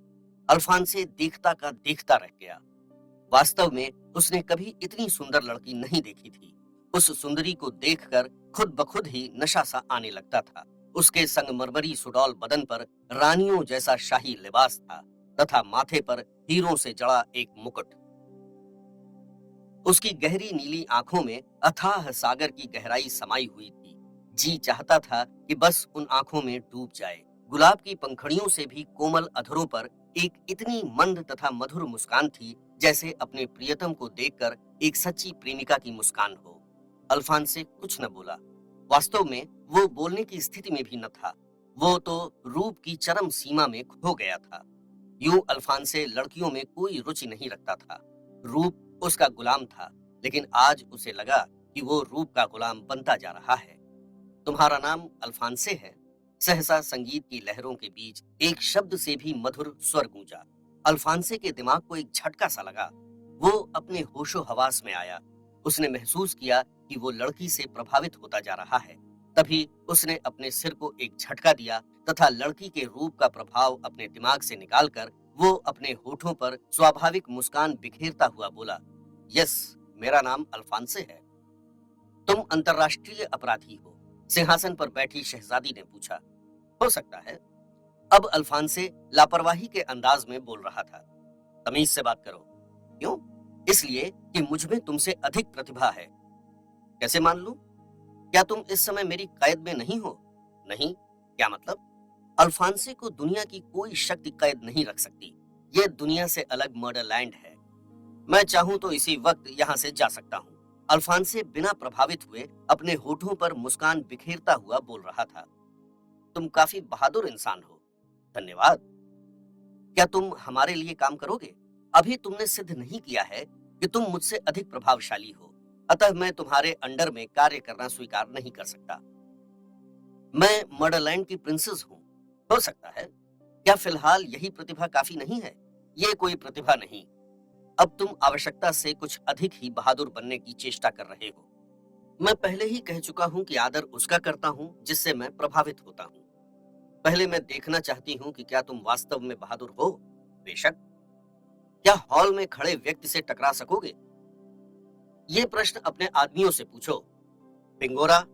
अल्फांसे देखता का देखता रह गया। वास्तव में उसने कभी इतनी सुंदर लड़की नहीं देखी थी। उस सुंदरी को देखकर खुद ब खुद ही नशा सा आने लगता था। उसके संगमरमरी सुडौल बदन पर रानियों जैसा शाही लिबास था तथा माथे पर हीरों से जड़ा एक मुकुट। उसकी गहरी नीली आंखों में अथाह सागर की गहराई समाई हुई थी। जी चाहता था कि बस उन आंखों में डूब जाए। गुलाब की पंखड़ियों से भी कोमल अधरों पर एक इतनी मंद तथा मधुर मुस्कान थी जैसे अपने प्रियतम को देखकर एक सच्ची प्रेमिका की मुस्कान हो। अल्फांसे कुछ न बोला। वास्तव में वो बोलने की स्थिति में भी न था। वो तो रूप की चरम सीमा में खो गया था। यूं अल्फांसे लड़कियों में कोई रुचि नहीं रखता था। रूप उसका गुलाम था, लेकिन आज उसे लगा कि वो रूप का गुलाम बनता जा रहा है। तुम्हारा नाम अल्फांसे है? सहसा संगीत की लहरों के बीच एक शब्द से भी मधुर स्वर गूंजा। अल्फांसे के दिमाग को एक झटका सा लगा। वो अपने होशो हवास में आया। उसने महसूस किया कि वो लड़की से प्रभावित होता जा रहा है। तभी उसने अपने सिर को एक झटका दिया तथा लड़की के रूप का प्रभाव अपने दिमाग से निकालकर वो अपने होठों पर स्वाभाविक मुस्कान बिखेरता हुआ बोला, यस, मेरा नाम अल्फांसे है। तुम अंतर्राष्ट्रीय अपराधी हो? सिंहासन पर बैठी शहजादी ने पूछा। हो सकता है। अब अल्फांसे लापरवाही के अंदाज में बोल रहा था। तमीज से बात करो। क्यों? इसलिए कि मुझ में तुमसे अधिक प्रतिभा है। कैसे मान लूं? क्या तुम इस समय मेरी कैद में नहीं हो? नहीं? क्या मतलब? अल्फांसे को दुनिया की कोई शक्ति कैद नहीं रख सकती। यह दुनिया से अलग मर्डरलैंड है। मैं चाहूं तो इसी वक्त यहाँ से जा सकता हूँ। अल्फांसे बिना प्रभावित हुए अपने होठों पर मुस्कान बिखेरता हुआ बोल रहा था। तुम काफी बहादुर इंसान हो। धन्यवाद। क्या तुम हमारे लिए काम करोगे? अभी तुमने सिद्ध नहीं किया है कि तुम मुझसे अधिक प्रभावशाली हो, अतः मैं तुम्हारे अंडर में कार्य करना स्वीकार नहीं कर सकता। मैं मर्डरलैंड की प्रिंसेस हूँ। हो सकता है। क्या फिलहाल यही प्रतिभा काफी नहीं है? ये कोई प्रतिभा नहीं। अब तुम आवश्यकता से कुछ अधिक ही बहादुर बनने की चेष्टा कर रहे हो। मैं पहले ही कह चुका हूँ कि आदर उसका करता हूँ जिससे मैं प्रभावित होता हूँ। पहले मैं देखना चाहती हूँ कि क्या तुम वास्तव में बहादुर हो। बेशक। क्या हॉल में खड़े व्यक्ति से टकरा सकोगे? ये प्रश्न अपने आदमियों से पूछो। पिंगोरा।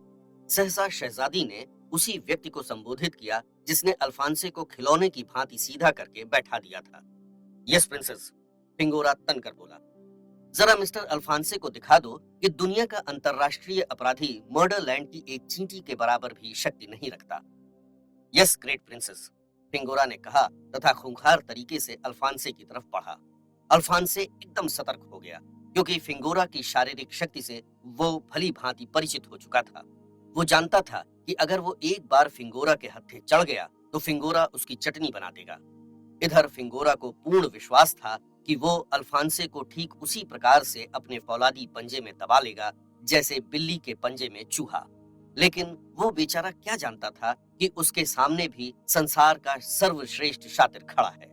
सहसा शहजादी ने उसी व्यक्ति को संबोधित किया जिसने अल्फांसे को खिलौने की भांति सीधा करके बैठा दिया था। यस प्रिंसेस, पिंगोरा तनकर बोला। जरा मिस्टर अल्फांसे को दिखा दो कि दुनिया का अंतर्राष्ट्रीय अपराधी मर्डरलैंड की एक चींटी के बराबर भी शक्ति नहीं रखता। यस ग्रेट प्रिंसेस, पिंगोरा ने कहा तथा खूंखार तरीके से अल्फांसे की तरफ बढ़ा। अल्फांसे एकदम सतर्क हो गया क्योंकि फिंगोरा की शारीरिक शक्ति से वो भली भांति परिचित हो चुका था। वो जानता था कि अगर वो एक बार फिंगोरा के हत्थे चढ़ गया तो फिंगोरा उसकी चटनी बना देगा। इधर फिंगोरा को पूर्ण विश्वास था कि वो अल्फांसे को ठीक उसी प्रकार से अपने फौलादी पंजे में दबा लेगा जैसे बिल्ली के पंजे में चूहा। लेकिन वो बेचारा क्या जानता था कि उसके सामने भी संसार का सर्वश्रेष्ठ शातिर खड़ा है।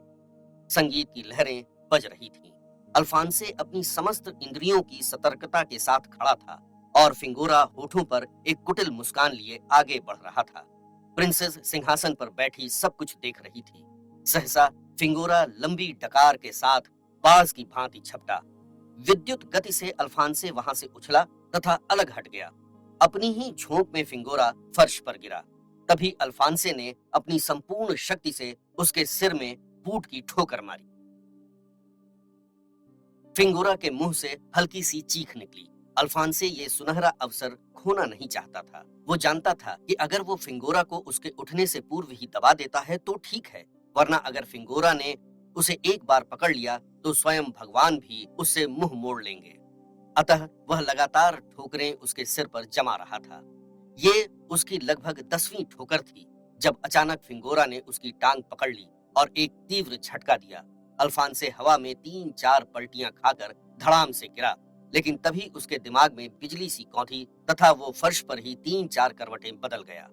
संगीत की लहरें बज रही थीं। अल्फांसे अपनी समस्त इंद्रियों की सतर्कता के साथ खड़ा था और फिंगोरा होठों पर एक कुटिल मुस्कान लिए आगे बढ़ रहा था। प्रिंसेस सिंहासन पर बैठी सब कुछ देख रही थी। सहसा फिंगोरा लंबी डकार के साथ बाज की भांति झपटा। विद्युत गति से अल्फांसे वहां से उछला तथा अलग हट गया। अपनी ही झोंक में फिंगोरा फर्श पर गिरा। तभी अल्फांसे ने अपनी संपूर्ण शक्ति से उसके सिर में बूट की ठोकर मारी। फिंगोरा के मुंह से हल्की सी चीख निकली। अल्फांसे ये सुनहरा अवसर खोना नहीं चाहता था। वो जानता था कि अगर वो फिंगोरा को उसके उठने से पूर्व ही दबा देता है तो ठीक है, वरना अगर फिंगोरा ने उसे एक बार पकड़ लिया तो स्वयं भगवान भी उससे मुंह मोड़ लेंगे। अतः वह लगातार ठोकरें उसके सिर पर जमा रहा था। ये उसकी लगभग 10वीं ठोकर थी जब अचानक फिंगोरा ने उसकी टांग पकड़ ली और एक तीव्र झटका दिया। अल्फांसे हवा में 3-4 पलटियां खाकर धड़ाम से गिरा, लेकिन तभी उसके दिमाग में बिजली सी कौंधी तथा वो फर्श पर ही 3-4 करवटें बदल गया।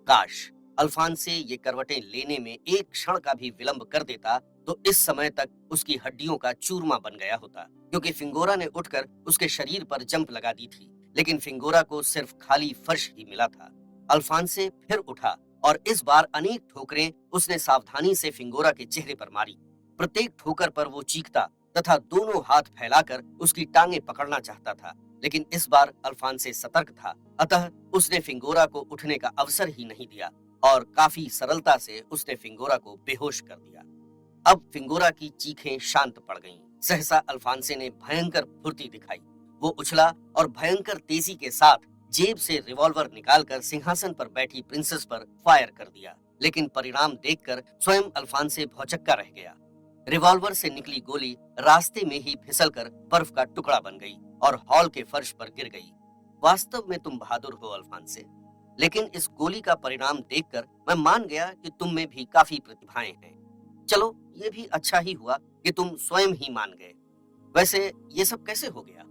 काश अल्फांसे ये करवटें लेने में एक क्षण का भी विलंब कर देता तो इस समय तक उसकी हड्डियों का चूरमा बन गया होता, क्योंकि फिंगोरा ने उठकर उसके शरीर पर जंप लगा दी थी, लेकिन फिंगोरा को सिर्फ खाली फर्श ही मिला था। अल्फांसे फिर उठा और इस बार अनेक ठोकरें उसने सावधानी से फिंगोरा के चेहरे पर मारी। प्रत्येक ठोकर पर वो चीखता तथा दोनों हाथ फैलाकर उसकी टांगे पकड़ना चाहता था, लेकिन इस बार अल्फांसे सतर्क था, अतः उसने फिंगोरा को उठने का अवसर ही नहीं दिया और काफी सरलता से उसने फिंगोरा को बेहोश कर दिया। अब फिंगोरा की चीखें शांत पड़ गईं। सहसा अल्फांसे ने भयंकर फुर्ती दिखाई। वो उछला और भयंकर तेजी के साथ जेब से रिवॉल्वर निकालकर सिंहासन पर बैठी प्रिंसेस पर फायर कर दिया, लेकिन परिणाम देखकर स्वयं अल्फांसे भौचक्का रह गया। रिवॉल्वर से निकली गोली रास्ते में ही फिसलकर बर्फ का टुकड़ा बन गई और हॉल के फर्श पर गिर गई। वास्तव में तुम बहादुर हो अल्फांसे, लेकिन इस गोली का परिणाम देखकर मैं मान गया कि तुम में भी काफी प्रतिभाएं हैं। चलो, ये भी अच्छा ही हुआ कि तुम स्वयं ही मान गए। वैसे ये सब कैसे हो गया?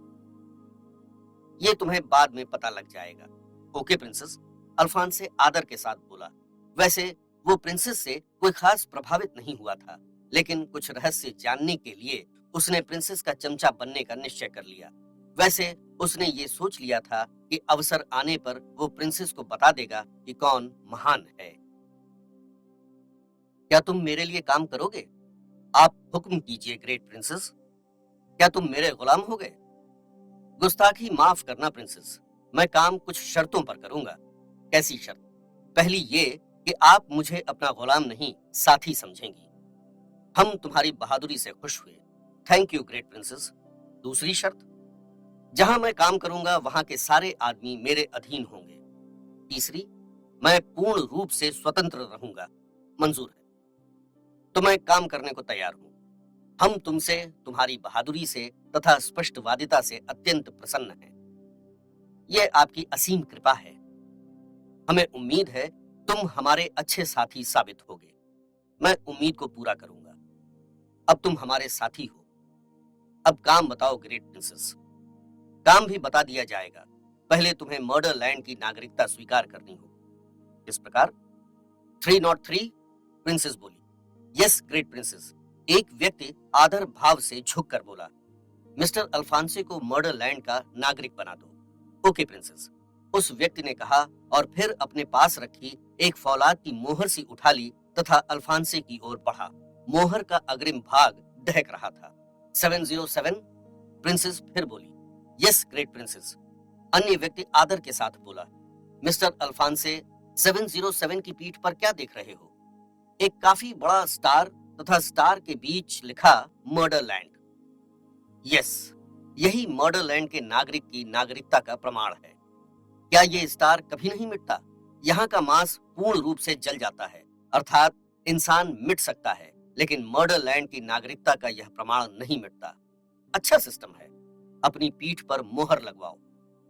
ये तुम्हें बाद में पता लग जाएगा। ओके प्रिंसेस, अल्फांसे आदर के साथ बोला। वैसे वो प्रिंसेस से कोई खास प्रभावित नहीं हुआ था। लेकिन कुछ रहस्य जानने के लिए उसने प्रिंसेस का चमचा बनने का निश्चय कर लिया। वैसे उसने ये सोच लिया था कि अवसर आने पर वो प्रिंसेस को बता देगा कि कौन महान है। क्या तुम मेरे लिए काम करोगे? आप हुक्म कीजिए ग्रेट प्रिंसेस। क्या तुम मेरे गुलाम हो गए? गुस्ताखी माफ करना प्रिंसेस, मैं काम कुछ शर्तों पर करूंगा। कैसी शर्त? पहली ये कि आप मुझे अपना गुलाम नहीं साथी समझेंगी। हम तुम्हारी बहादुरी से खुश हुए। Thank you great princess. दूसरी शर्त, जहां मैं काम करूंगा वहां के सारे आदमी मेरे अधीन होंगे। तीसरी, मैं पूर्ण रूप से स्वतंत्र रहूंगा। मंजूर है, तो मैं काम करने को तैयार हूं। हम तुमसे, तुम्हारी बहादुरी से तथा स्पष्टवादिता से अत्यंत प्रसन्न हैं। यह आपकी असीम कृपा है। हमें उम्मीद है तुम हमारे अच्छे साथी साबित होगे। मैं उम्मीद को पूरा करूंगा। अब तुम हमारे साथी हो। अब काम बताओ ग्रेट प्रिंसेस। काम भी बता दिया जाएगा। पहले तुम्हें मर्डरलैंड की नागरिकता स्वीकार करनी होगी। इस प्रकार 303 प्रिंसेस बोली। Yes great princess. एक व्यक्ति आदर भाव से झुककर बोला, मिस्टर अल्फांसे को मर्डरलैंड का नागरिक बना दो। ओके प्रिंसेस, उस व्यक्ति ने कहा और फिर अपने पास रखी एक फौलाद की मोहर सी उठा ली तथा अल्फांसे की ओर बढ़ा। मोहर का अग्रिम भाग दहक रहा था। 707 प्रिंसेस फिर बोली। Yes great princess. अन्य व्यक्ति आदर के साथ बोला, मिस्टर अल्फांसे, 707 की पीठ पर क्या देख रहे हो? एक काफी बड़ा स्टार तथा स्टार के बीच लिखा मर्डरलैंड। यस, यही मर्डरलैंड के नागरिक की नागरिकता का प्रमाण है। क्या ये स्टार कभी नहीं मिटता? यहाँ का मांस पूर्ण रूप से जल जाता है, अर्थात इंसान मिट सकता है, लेकिन मर्डरलैंड की नागरिकता का यह प्रमाण नहीं मिटता। अच्छा सिस्टम है। अपनी पीठ पर मोहर लगवाओ।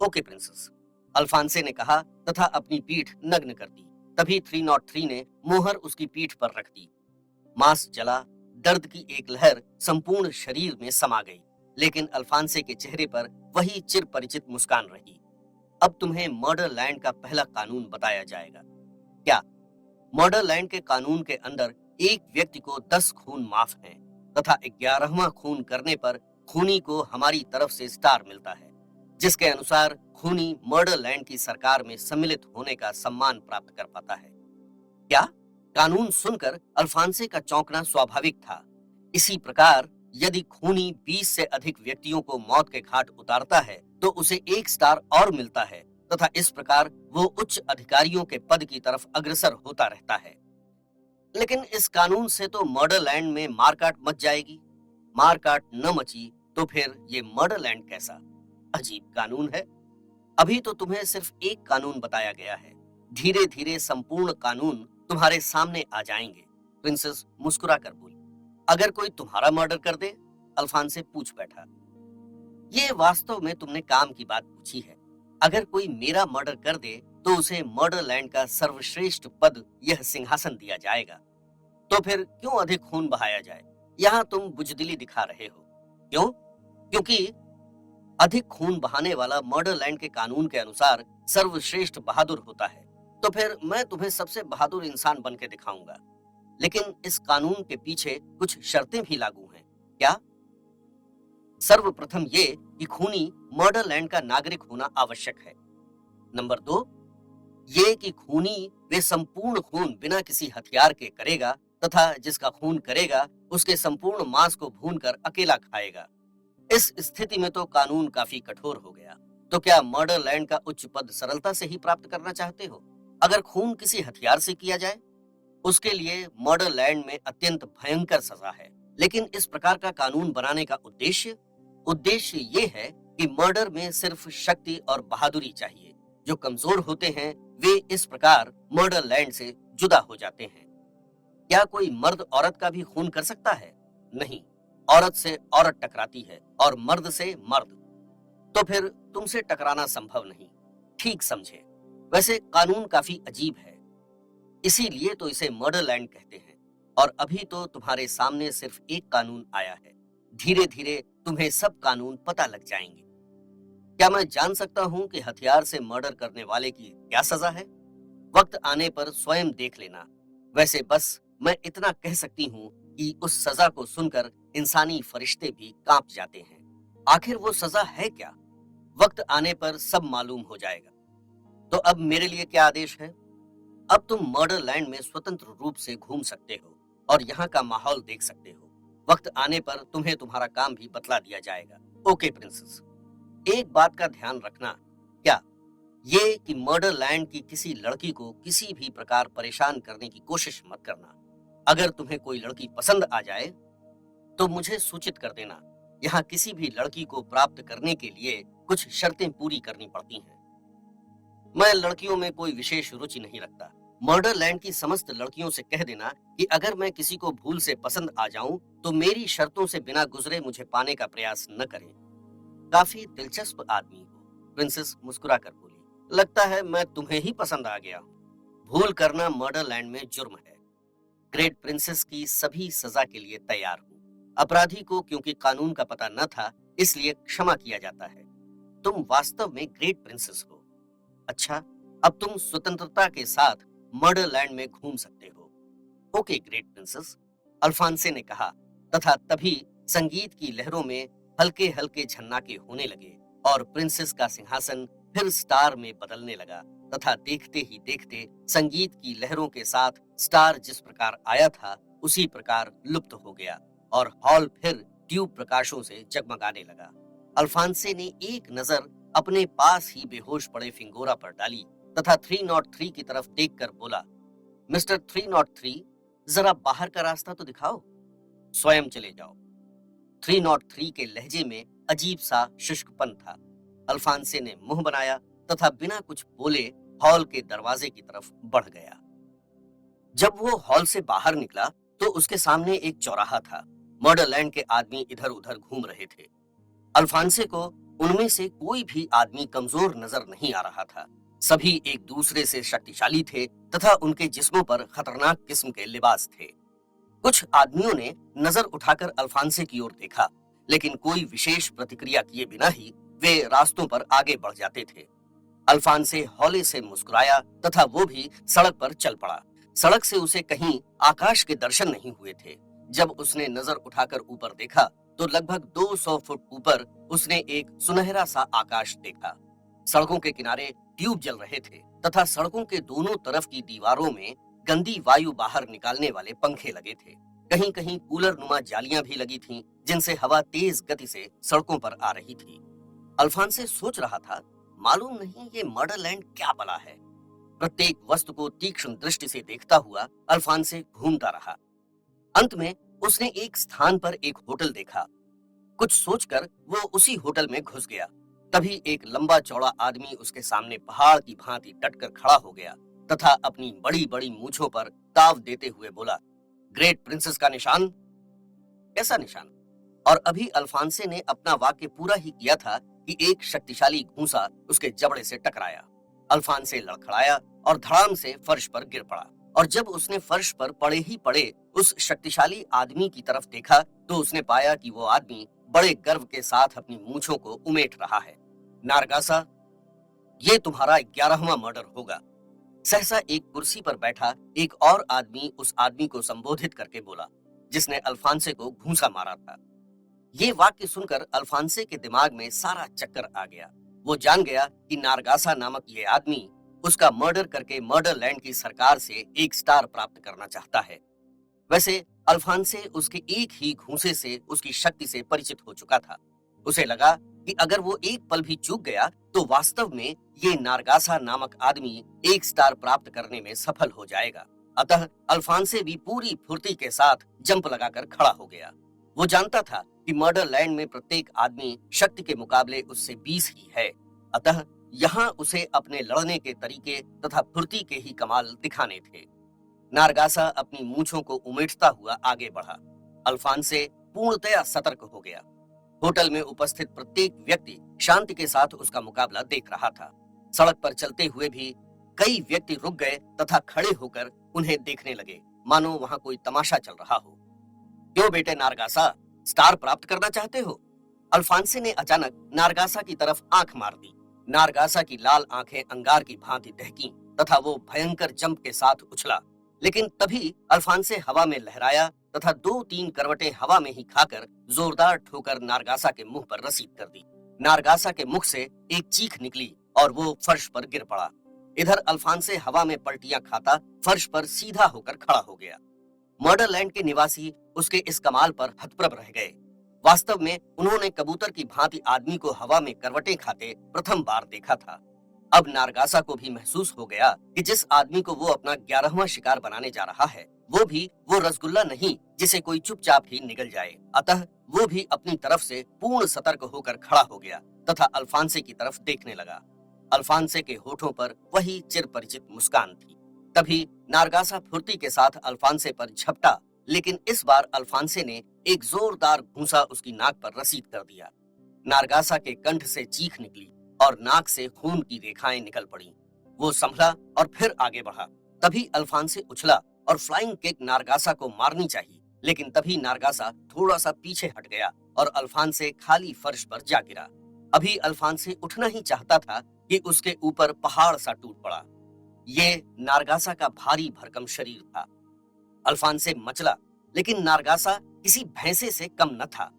ओके प्रिंसेस, अल्फांसे ने कहा तथा अपनी पीठ नग्न कर दी। तभी 303 ने मोहर उसकी पीठ पर रख दी। मांस जला, दर्द की एक लहर संपूर्ण शरीर में समा गई, लेकिन अल्फांसे के चेहरे पर वही चिर परिचित मुस्कान रही। अब तुम्हें मर्डरलैंड का पहला कानून बताया जाएगा। क्या? मर्डरलैंड के कानून के अंदर एक व्यक्ति को 10 खून माफ हैं तथा 11वां खून करने पर खूनी को हमारी तरफ से स्टार मिलता है, जिसके अनुसार खूनी मर्डरलैंड की सरकार में सम्मिलित होने का सम्मान प्राप्त कर पाता है। क्या? कानून सुनकर अल्फांसे का चौंकना स्वाभाविक था। इसी प्रकार यदि खूनी 20 से अधिक व्यक्तियों को मौत के घाट उतारता है तो उसे एक स्टार और मिलता है तथा इस प्रकार वो उच्च अधिकारियों के पद की तरफ अग्रसर होता रहता है। लेकिन इस कानून से तो मर्डरलैंड में मारकाट मच जाएगी। मारकाट न मची तो फिर ये मर्डरलैंड कैसा? अजीब कानून है। अभी तो तुम्हें सिर्फ एक कानून बताया गया है। धीरे धीरे संपूर्ण कानून तुम्हारे सामने आ जाएंगे। प्रिंसेस मुस्कुरा कर बोली। अगर कोई तुम्हारा मर्डर कर दे? अल्फांसे पूछ बैठा। ये वास्तव में तुमने काम की बात पूछी है। अगर कोई मेरा मर्डर कर दे तो उसे मर्डरलैंड का सर्वश्रेष्ठ पद, यह सिंहासन दिया जाएगा। तो फिर क्यों अधिक खून बहाया जाए? यहाँ तुम बुजदिली दिखा रहे हो। क्यों? क्योंकि अधिक खून बहाने वाला मर्डरलैंड के कानून के अनुसार सर्वश्रेष्ठ बहादुर होता है। तो फिर मैं तुम्हें सबसे बहादुर इंसान बन के दिखाऊंगा। लेकिन इस कानून के पीछे कुछ शर्तें भी लागू हैं। क्या? सर्वप्रथम ये कि खूनी मर्डरलैंड का नागरिक होना आवश्यक है। नंबर 2, ये कि खूनी वे संपूर्ण खून बिना किसी हथियार के करेगा तथा जिसका खून करेगा उसके संपूर्ण मांस को भूनकर अकेला खाएगा। इस स्थिति में तो कानून काफी कठोर हो गया। तो क्या मर्डरलैंड का उच्च पद सरलता से ही प्राप्त करना चाहते हो? अगर खून किसी हथियार से किया जाए, उसके लिए मर्डरलैंड में अत्यंत भयंकर सजा है। लेकिन इस प्रकार का कानून बनाने का उद्देश्य ये है कि मर्डर में सिर्फ शक्ति और बहादुरी चाहिए। जो कमजोर होते हैं वे इस प्रकार मर्डरलैंड से जुदा हो जाते हैं। क्या कोई मर्द औरत का भी खून कर सकता है? नहीं, औरत से औरत टकराती है और मर्द से मर्द। तो फिर तुमसे टकराना संभव नहीं। ठीक समझे। वैसे कानून काफी अजीब है, इसीलिए तो इसे मर्डरलैंड कहते हैं। और अभी तो तुम्हारे सामने सिर्फ एक कानून आया है। धीरे धीरे तुम्हें सब कानून पता लग जाएंगे। क्या मैं जान सकता हूं कि हथियार से मर्डर करने वाले की क्या सजा है? वक्त आने पर स्वयं देख लेना। वैसे बस मैं इतना कह सकती हूँ कि उस सजा को सुनकर इंसानी फरिश्ते भी कांप जाते हैं। आखिर वो सजा है क्या? वक्त आने पर सब मालूम हो जाएगा। तो अब मेरे लिए क्या आदेश है? अब तुम मर्डर लैंड में स्वतंत्र रूप से घूम सकते हो और यहाँ का माहौल देख सकते हो। वक्त आने पर तुम्हें तुम्हारा काम भी बतला दिया जाएगा। ओके प्रिंसेस, एक बात का ध्यान रखना। क्या? ये कि मर्डर लैंड की किसी लड़की को किसी भी प्रकार परेशान करने की कोशिश मत करना। अगर तुम्हें कोई लड़की पसंद आ जाए तो मुझे सूचित कर देना। यहाँ किसी भी लड़की को प्राप्त करने के लिए कुछ शर्तें पूरी करनी पड़ती हैं। मैं लड़कियों में कोई विशेष रुचि नहीं रखता। मर्डर लैंड की समस्त लड़कियों से कह देना कि अगर मैं किसी को भूल से पसंद आ जाऊं तो मेरी शर्तों से बिना गुजरे मुझे पाने का प्रयास न करें। काफी दिलचस्प आदमी हो, प्रिंसेस मुस्कुरा कर बोली। लगता है मैं तुम्हें ही पसंद आ गया हूं। भूल करना मर्डर लैंड में जुर्म है। ग्रेट प्रिंसेस की सभी सजा के लिए तैयार हूं। अपराधी को क्योंकि कानून का पता न था, इसलिए क्षमा किया जाता है। तुम वास्तव में ग्रेट प्रिंसेस हो। अच्छा, अब तुम स्वतंत्रता के साथ मर्डर लैंड में घूम सकते हो। ओके ग्रेट प्रिंसेस, अल्फांसे ने कहा, तथा तभी संगीत की लहरों में हल्के हल्के झन्नाके होने लगे और प्रिंसेस का सिंहासन फिर स्टार में बदलने लगा, तथा देखते ही देखते संगीत की लहरों के साथ स्टार जिस प्रकार आया था उसी प्रकार लुप्त हो गया और हॉल फिर ट्यूब प्रकाशों से जगमगाने लगा। अल्फांसे ने एक नजर अपने पास ही बेहोश पड़े फिंगोरा पर डाली तथा 303 की तरफ देखकर बोला, मिस्टर 303, जरा बाहर का रास्ता तो दिखाओ। स्वयं चले जाओ। 303 के लहजे में अजीब सा शुष्कपन था। अल्फांसे ने मुंह बनाया तथा बिना कुछ बोले हॉल के दरवाजे की तरफ बढ़ गया। जब वो हॉल से बाहर निकला तो उसके सामने एक चौराहा था। मर्डरलैंड के आदमी इधर उधर घूम रहे थे। अल्फांसे को उनमें से कोई भी आदमी कमजोर नजर नहीं आ रहा था। सभी एक दूसरे से शक्तिशाली थे तथा उनके जिस्मों पर खतरनाक किस्म के लिबास थे। कुछ आदमियों ने नजर उठाकर अल्फांसे की ओर देखा, लेकिन कोई विशेष प्रतिक्रिया किए बिना ही वे रास्तों पर आगे बढ़ जाते थे। अल्फांसे हौले से मुस्कुराया तथा वो भी सड़क पर चल पड़ा। सड़क से उसे कहीं आकाश के दर्शन नहीं हुए थे। जब उसने नजर उठाकर ऊपर देखा तो लगभग 200 फुट ऊपर उसने एक सुनहरा सा आकाश देखा। सड़कों के किनारे ट्यूब जल रहे थे तथा सड़कों के दोनों तरफ की दीवारों में गंदी वायु बाहर निकालने वाले पंखे लगे थे। कहीं कहीं कूलर नुमा जालियां भी लगी थीं, जिनसे हवा तेज गति से सड़कों पर आ रही थी। अल्फांसे सोच रहा था, मालूम नहीं ये मर्डरलैंड क्या बला है। प्रत्येक वस्तु को तीक्ष्ण दृष्टि से देखता हुआ अल्फांसे घूमता रहा। अंत में उसने एक स्थान पर एक होटल देखा। कुछ सोचकर वो उसी होटल में घुस गया। तभी एक लंबा चौड़ा आदमी उसके सामने पहाड़ की भांति डटकर खड़ा हो गया तथा अपनी बड़ी बड़ी मूंछों पर ताव देते हुए बोला, ग्रेट प्रिंसेस का निशान? कैसा निशान? और अभी अल्फांसे ने अपना वाक्य पूरा ही किया था कि एक शक्तिशाली घूंसा उसके जबड़े से टकराया। अल्फांसे लड़खड़ाया और धड़ाम से फर्श पर गिर पड़ा। और जब उसने फर्श पर पड़े ही पड़े उस शक्तिशाली आदमी की तरफ देखा तो उसने पाया कि वो आदमी बड़े गर्व के साथ अपनी मूंछों को उमेट रहा है। नारगासा, ये तुम्हारा 11वां मर्डर होगा। सहसा एक कुर्सी पर बैठा एक और आदमी उस आदमी को संबोधित करके बोला, जिसने अल्फांसे को घूंसा मारा था। ये वाक्य सुनकर अल्फांसे के दिमाग में सारा चक्कर आ गया। वो जान गया कि नारगासा नामक ये आदमी उसका मर्डर करके मर्डरलैंड की सरकार से एक स्टार प्राप्त करना चाहता है। वैसे अल्फांसे उसके एक ही घूंसे से उसकी शक्ति से परिचित हो चुका था। उसे लगा कि अगर वो एक पल भी चूक गया तो वास्तव में ये नारगासा नामक आदमी एक स्टार प्राप्त करने में सफल हो जाएगा। अतः अल्फांसे भी पूरी फुर्ती के साथ जंप लगाकर खड़ा हो गया। वो जानता था कि मर्डरलैंड में प्रत्येक आदमी शक्ति के मुकाबले उससे 20 ही है। अतः यहाँ उसे अपने लड़ने के तरीके तथा फुर्ती के ही कमाल दिखाने थे। नारगासा अपनी मूंछों को उमेटता हुआ आगे बढ़ा। अल्फांसे पूर्णतया सतर्क हो गया। होटल में उपस्थित प्रत्येक व्यक्ति शांति के साथ उसका मुकाबला देख रहा था। सड़क पर चलते हुए भी कई व्यक्ति रुक गए तथा खड़े होकर उन्हें देखने लगे, मानो वहां कोई तमाशा चल रहा हो। क्यों बेटे नारगासा, स्टार प्राप्त करना चाहते हो? अल्फांसे ने अचानक नारगासा की तरफ आंख मार दी। नारगासा की लाल आंखें अंगार की भांति दहकी तथा वो भयंकर जंप के साथ उछला, लेकिन तभी अल्फांसे हवा में लहराया तथा 2-3 करवटें हवा में ही खाकर जोरदार ठोकर नारगासा के मुंह पर रसीद कर दी। नारगासा के मुख से एक चीख निकली और वो फर्श पर गिर पड़ा। इधर अल्फांसे हवा में पलटियां खाता फर्श पर सीधा होकर खड़ा हो गया। मर्डरलैंड के निवासी उसके इस कमाल पर हतप्रभ रह गए। वास्तव में उन्होंने कबूतर की भांति आदमी को हवा में करवटें खाते प्रथम बार देखा था। अब नारगासा को भी महसूस हो गया कि जिस आदमी को वो अपना 11वां शिकार बनाने जा रहा है, वो रसगुल्ला नहीं जिसे कोई चुपचाप ही निगल जाए। अतः वो भी अपनी तरफ से पूर्ण सतर्क होकर खड़ा हो गया तथा अल्फांसे की तरफ देखने लगा। अल्फांसे के होठों पर वही चिर परिचित मुस्कान थी। तभी नारगासा फुर्ती के साथ अल्फांसे पर झपटा, लेकिन इस बार अल्फांसे ने एक जोरदार घूंसा उसकी नाक पर रसीद कर दिया। नारगासा के कंठ से चीख निकली और नाक से खून की रेखाएं निकल पड़ी। वो संभला और फिर आगे बढ़ा। तभी अल्फांसे उछला और फ्लाइंग किक नारगासा को मारनी चाहिए, लेकिन तभी नारगासा थोड़ा सा पीछे हट गया और अल्फांसे खाली फर्श पर जा गिरा। अभी अल्फांसे उठना ही चाहता था कि उसके ऊपर पहाड़ सा टूट पड़ा। ये नारगासा का भारी भरकम शरीर था। अल्फांसे मचला, लेकिन नारगासा किसी भैंसे से कम न था।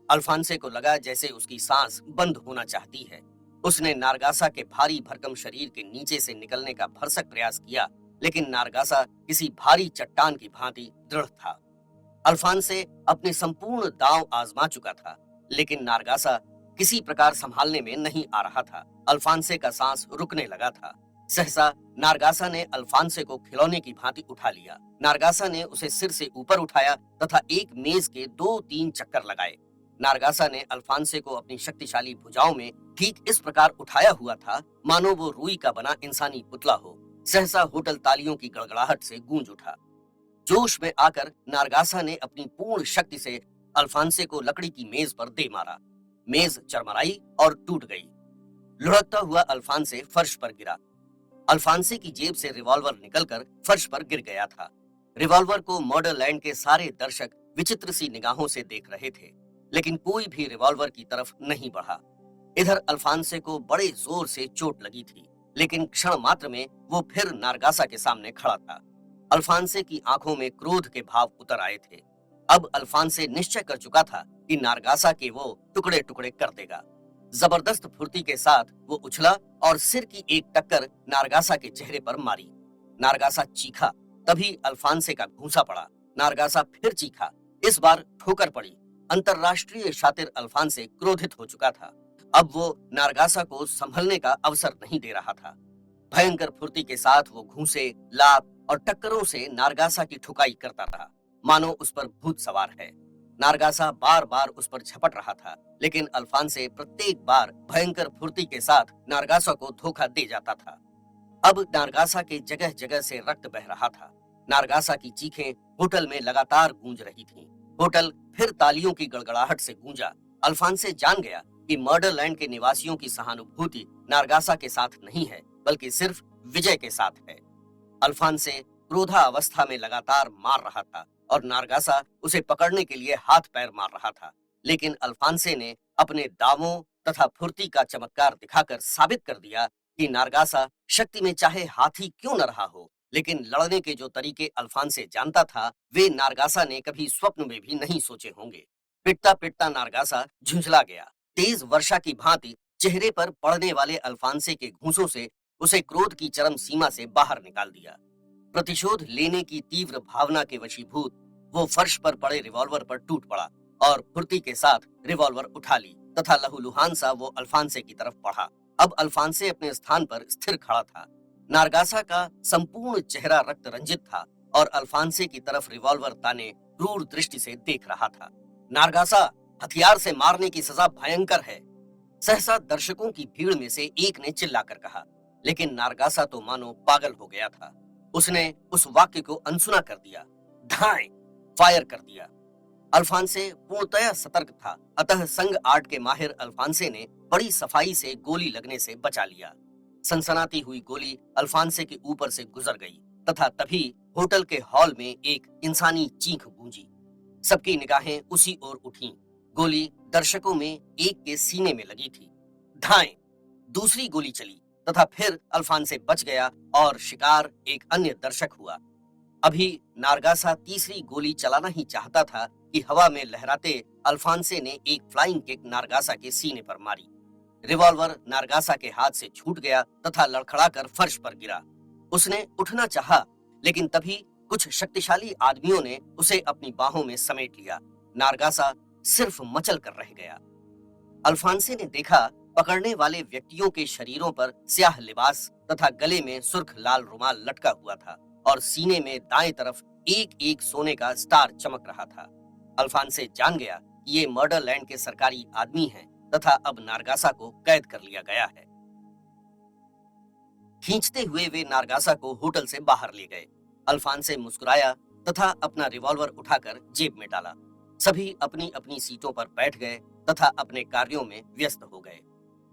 अल्फांसे को लगा जैसे उसकी सांस बंद होना चाहती है। उसने नारगासा के भारी भरकम शरीर के नीचे से निकलने का भरसक प्रयास किया, लेकिन नारगासा किसी भारी चट्टान की भांति दृढ़ था। अल्फांसे अपने संपूर्ण दांव आजमा चुका था, लेकिन नारगासा किसी प्रकार संभालने में नहीं आ रहा था। अल्फांसे का सांस रुकने लगा था। सहसा नारगासा ने अल्फांसे को खिलौने की भांति उठा लिया। नारगासा ने उसे सिर से ऊपर उठाया तथा एक मेज के 2-3 चक्कर लगाए। नारगासा ने अल्फांसे को अपनी शक्तिशाली भुजाओं में ठीक इस प्रकार उठाया हुआ था मानो वो रुई का बना इंसानी पुतला हो। सहसा होटल तालियों की गड़गड़ाहट से गूंज उठा। जोश में आकर नारगासा ने अपनी पूर्ण शक्ति से अल्फांसे को लकड़ी की मेज पर दे मारा। मेज चरमराई और टूट गई। लुढ़कता हुआ अल्फांसे फर्श पर गिरा। अल्फांसे की जेब से रिवॉल्वर निकलकर फर्श पर गिर गया था। रिवॉल्वर को मर्डरलैंड के सारे दर्शक विचित्र सी निगाहों से देख रहे थे, लेकिन कोई भी रिवॉल्वर की तरफ नहीं बढ़ा। इधर अल्फांसे को बड़े जोर से चोट लगी थी, लेकिन क्षण मात्र में वो फिर नारगासा के सामने खड़ा था। अल्फांसे की आंखों में क्रोध के भाव उतर आए थे। अब अल्फांसे निश्चय कर चुका था कि नारगासा के वो टुकड़े टुकड़े कर देगा। जबरदस्त फुर्ती के साथ वो उछला और सिर की एक टक्कर नारगासा के चेहरे पर मारी। नारगासा चीखा, तभी अल्फांसे का घूंसा पड़ा। नारगासा फिर चीखा, इस बार ठोकर पड़ी। अंतरराष्ट्रीय शातिर अल्फांसे क्रोधित हो चुका था। अब वो नारगासा को संभलने का अवसर नहीं दे रहा था। भयंकर फुर्ती के साथ वो घूंसे, लात और टक्करों से नारगासा की ठुकाई करता रहा, मानो उस पर भूत सवार है। नारगासा बार बार उस पर झपट रहा था, लेकिन अल्फांसे प्रत्येक बार भयंकर फुर्ती के साथ नारगासा को धोखा दे जाता था। अब नारगासा के जगह जगह से रक्त बह रहा था। नारगासा की चीखें होटल में लगातार गूंज रही थीं। होटल फिर तालियों की गड़गड़ाहट से गूंजा। अल्फांसे जान गया कि मर्डरलैंड के निवासियों की सहानुभूति नारगासा के साथ नहीं है, बल्कि सिर्फ विजय के साथ है। अल्फांसे क्रोधावस्था में लगातार मार रहा था और नारगासा उसे पकड़ने के लिए हाथ पैर मार रहा था, लेकिन अल्फांसे ने अपने दावों तथा फुर्ती का चमत्कार दिखाकर साबित कर दिया कि नारगासा शक्ति में चाहे हाथी क्यों न रहा हो, लेकिन लड़ने के जो तरीके अल्फांसे जानता था वे नारगासा ने कभी स्वप्न में भी नहीं सोचे होंगे। पिटता पिटता नारगासा झुंझला गया। तेज वर्षा की भांति चेहरे पर पड़ने वाले अल्फांसे के घूंसों से उसे क्रोध की चरम सीमा से बाहर निकाल दिया। प्रतिशोध लेने की तीव्र भावना के वशीभूत वो फर्श पर पड़े रिवॉल्वर पर टूट पड़ा और फुर्ती के साथ रिवॉल्वर उठा ली तथा लहूलुहान सा वो अल्फांसे की तरफ बढ़ा। अब अल्फांसे अपने स्थान पर स्थिर खड़ा था। नारगासा का संपूर्ण चेहरा रक्त रंजित था और अल्फांसे की तरफ रिवॉल्वर ताने क्रूर दृष्टि से देख रहा था। नारगासा, हथियार से मारने की सजा भयंकर है, सहसा दर्शकों की भीड़ में से एक ने चिल्लाकर कहा, लेकिन नारगासा तो मानो पागल हो गया था। उसने उस वाक्य को अनसुना कर दिया। धाएं, फायर कर दिया। अल्फांसे पूर्णतया सतर्क था, अतः संग आर्ट के माहिर अल्फांसे ने बड़ी सफाई से गोली लगने से बचा लिया। सनसनाती हुई गोली अल्फांसे के ऊपर से गुजर गई तथा तभी होटल के हॉल में एक इंसानी चीख गूंजी। सबकी निगाहें उसी ओर उठी। गोली दर्शकों में एक के सीने में लगी थी। धाएं, दूसरी गोली चली तथा फिर अल्फांसे बच गया और शिकार एक अन्य दर्शक हुआ। अभी नारगासा तीसरी गोली चलाना ही चाहता था कि हवा में लहराते अल्फांसे ने एक फ्लाइंग किक नारगासा के सीने पर मारी। रिवॉल्वर नारगासा के हाथ से छूट गया तथा लड़खड़ाकर फर्श पर गिरा। उसने उठना चाहा, लेकिन तभी कुछ शक्तिशाली आदमियों ने उसे अपनी बाहों में समेट लिया। नारगासा सिर्फ मचल कर रह गया। अल्फांसे ने देखा, पकड़ने वाले व्यक्तियों के शरीरों पर स्याह लिबास तथा गले में सुर्ख लाल रुमाल लटका हुआ था और सीने में दाएं तरफ एक एक सोने का स्टार चमक रहा था। अल्फांसे जान गया कि ये मर्डरलैंड के सरकारी आदमी हैं तथा अब नारगासा को कैद कर लिया गया है। खींचते हुए वे नारगासा को होटल से बाहर ले गए। अल्फांसे मुस्कुराया तथा अपना रिवॉल्वर उठाकर जेब में डाला। सभी अपनी अपनी सीटों पर बैठ गए तथा अपने कार्यों में व्यस्त हो गए।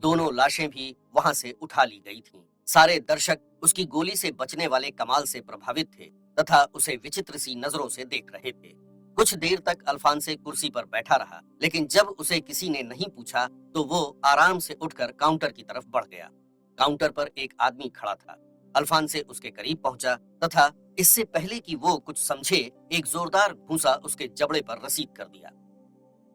दोनों लाशें भी वहां से उठा ली गई थीं। सारे दर्शक उसकी गोली से बचने वाले कमाल से प्रभावित थे तथा उसे विचित्र सी नजरों से देख रहे थे। कुछ देर तक अल्फांसे कुर्सी पर बैठा रहा, लेकिन जब उसे किसी ने नहीं पूछा तो वो आराम से उठकर काउंटर की तरफ बढ़ गया। काउंटर पर एक आदमी खड़ा था। अल्फांसे उसके करीब पहुंचा तथा इससे पहले कि वो कुछ समझे, एक जोरदार घूंसा उसके जबड़े पर रसीद कर दिया।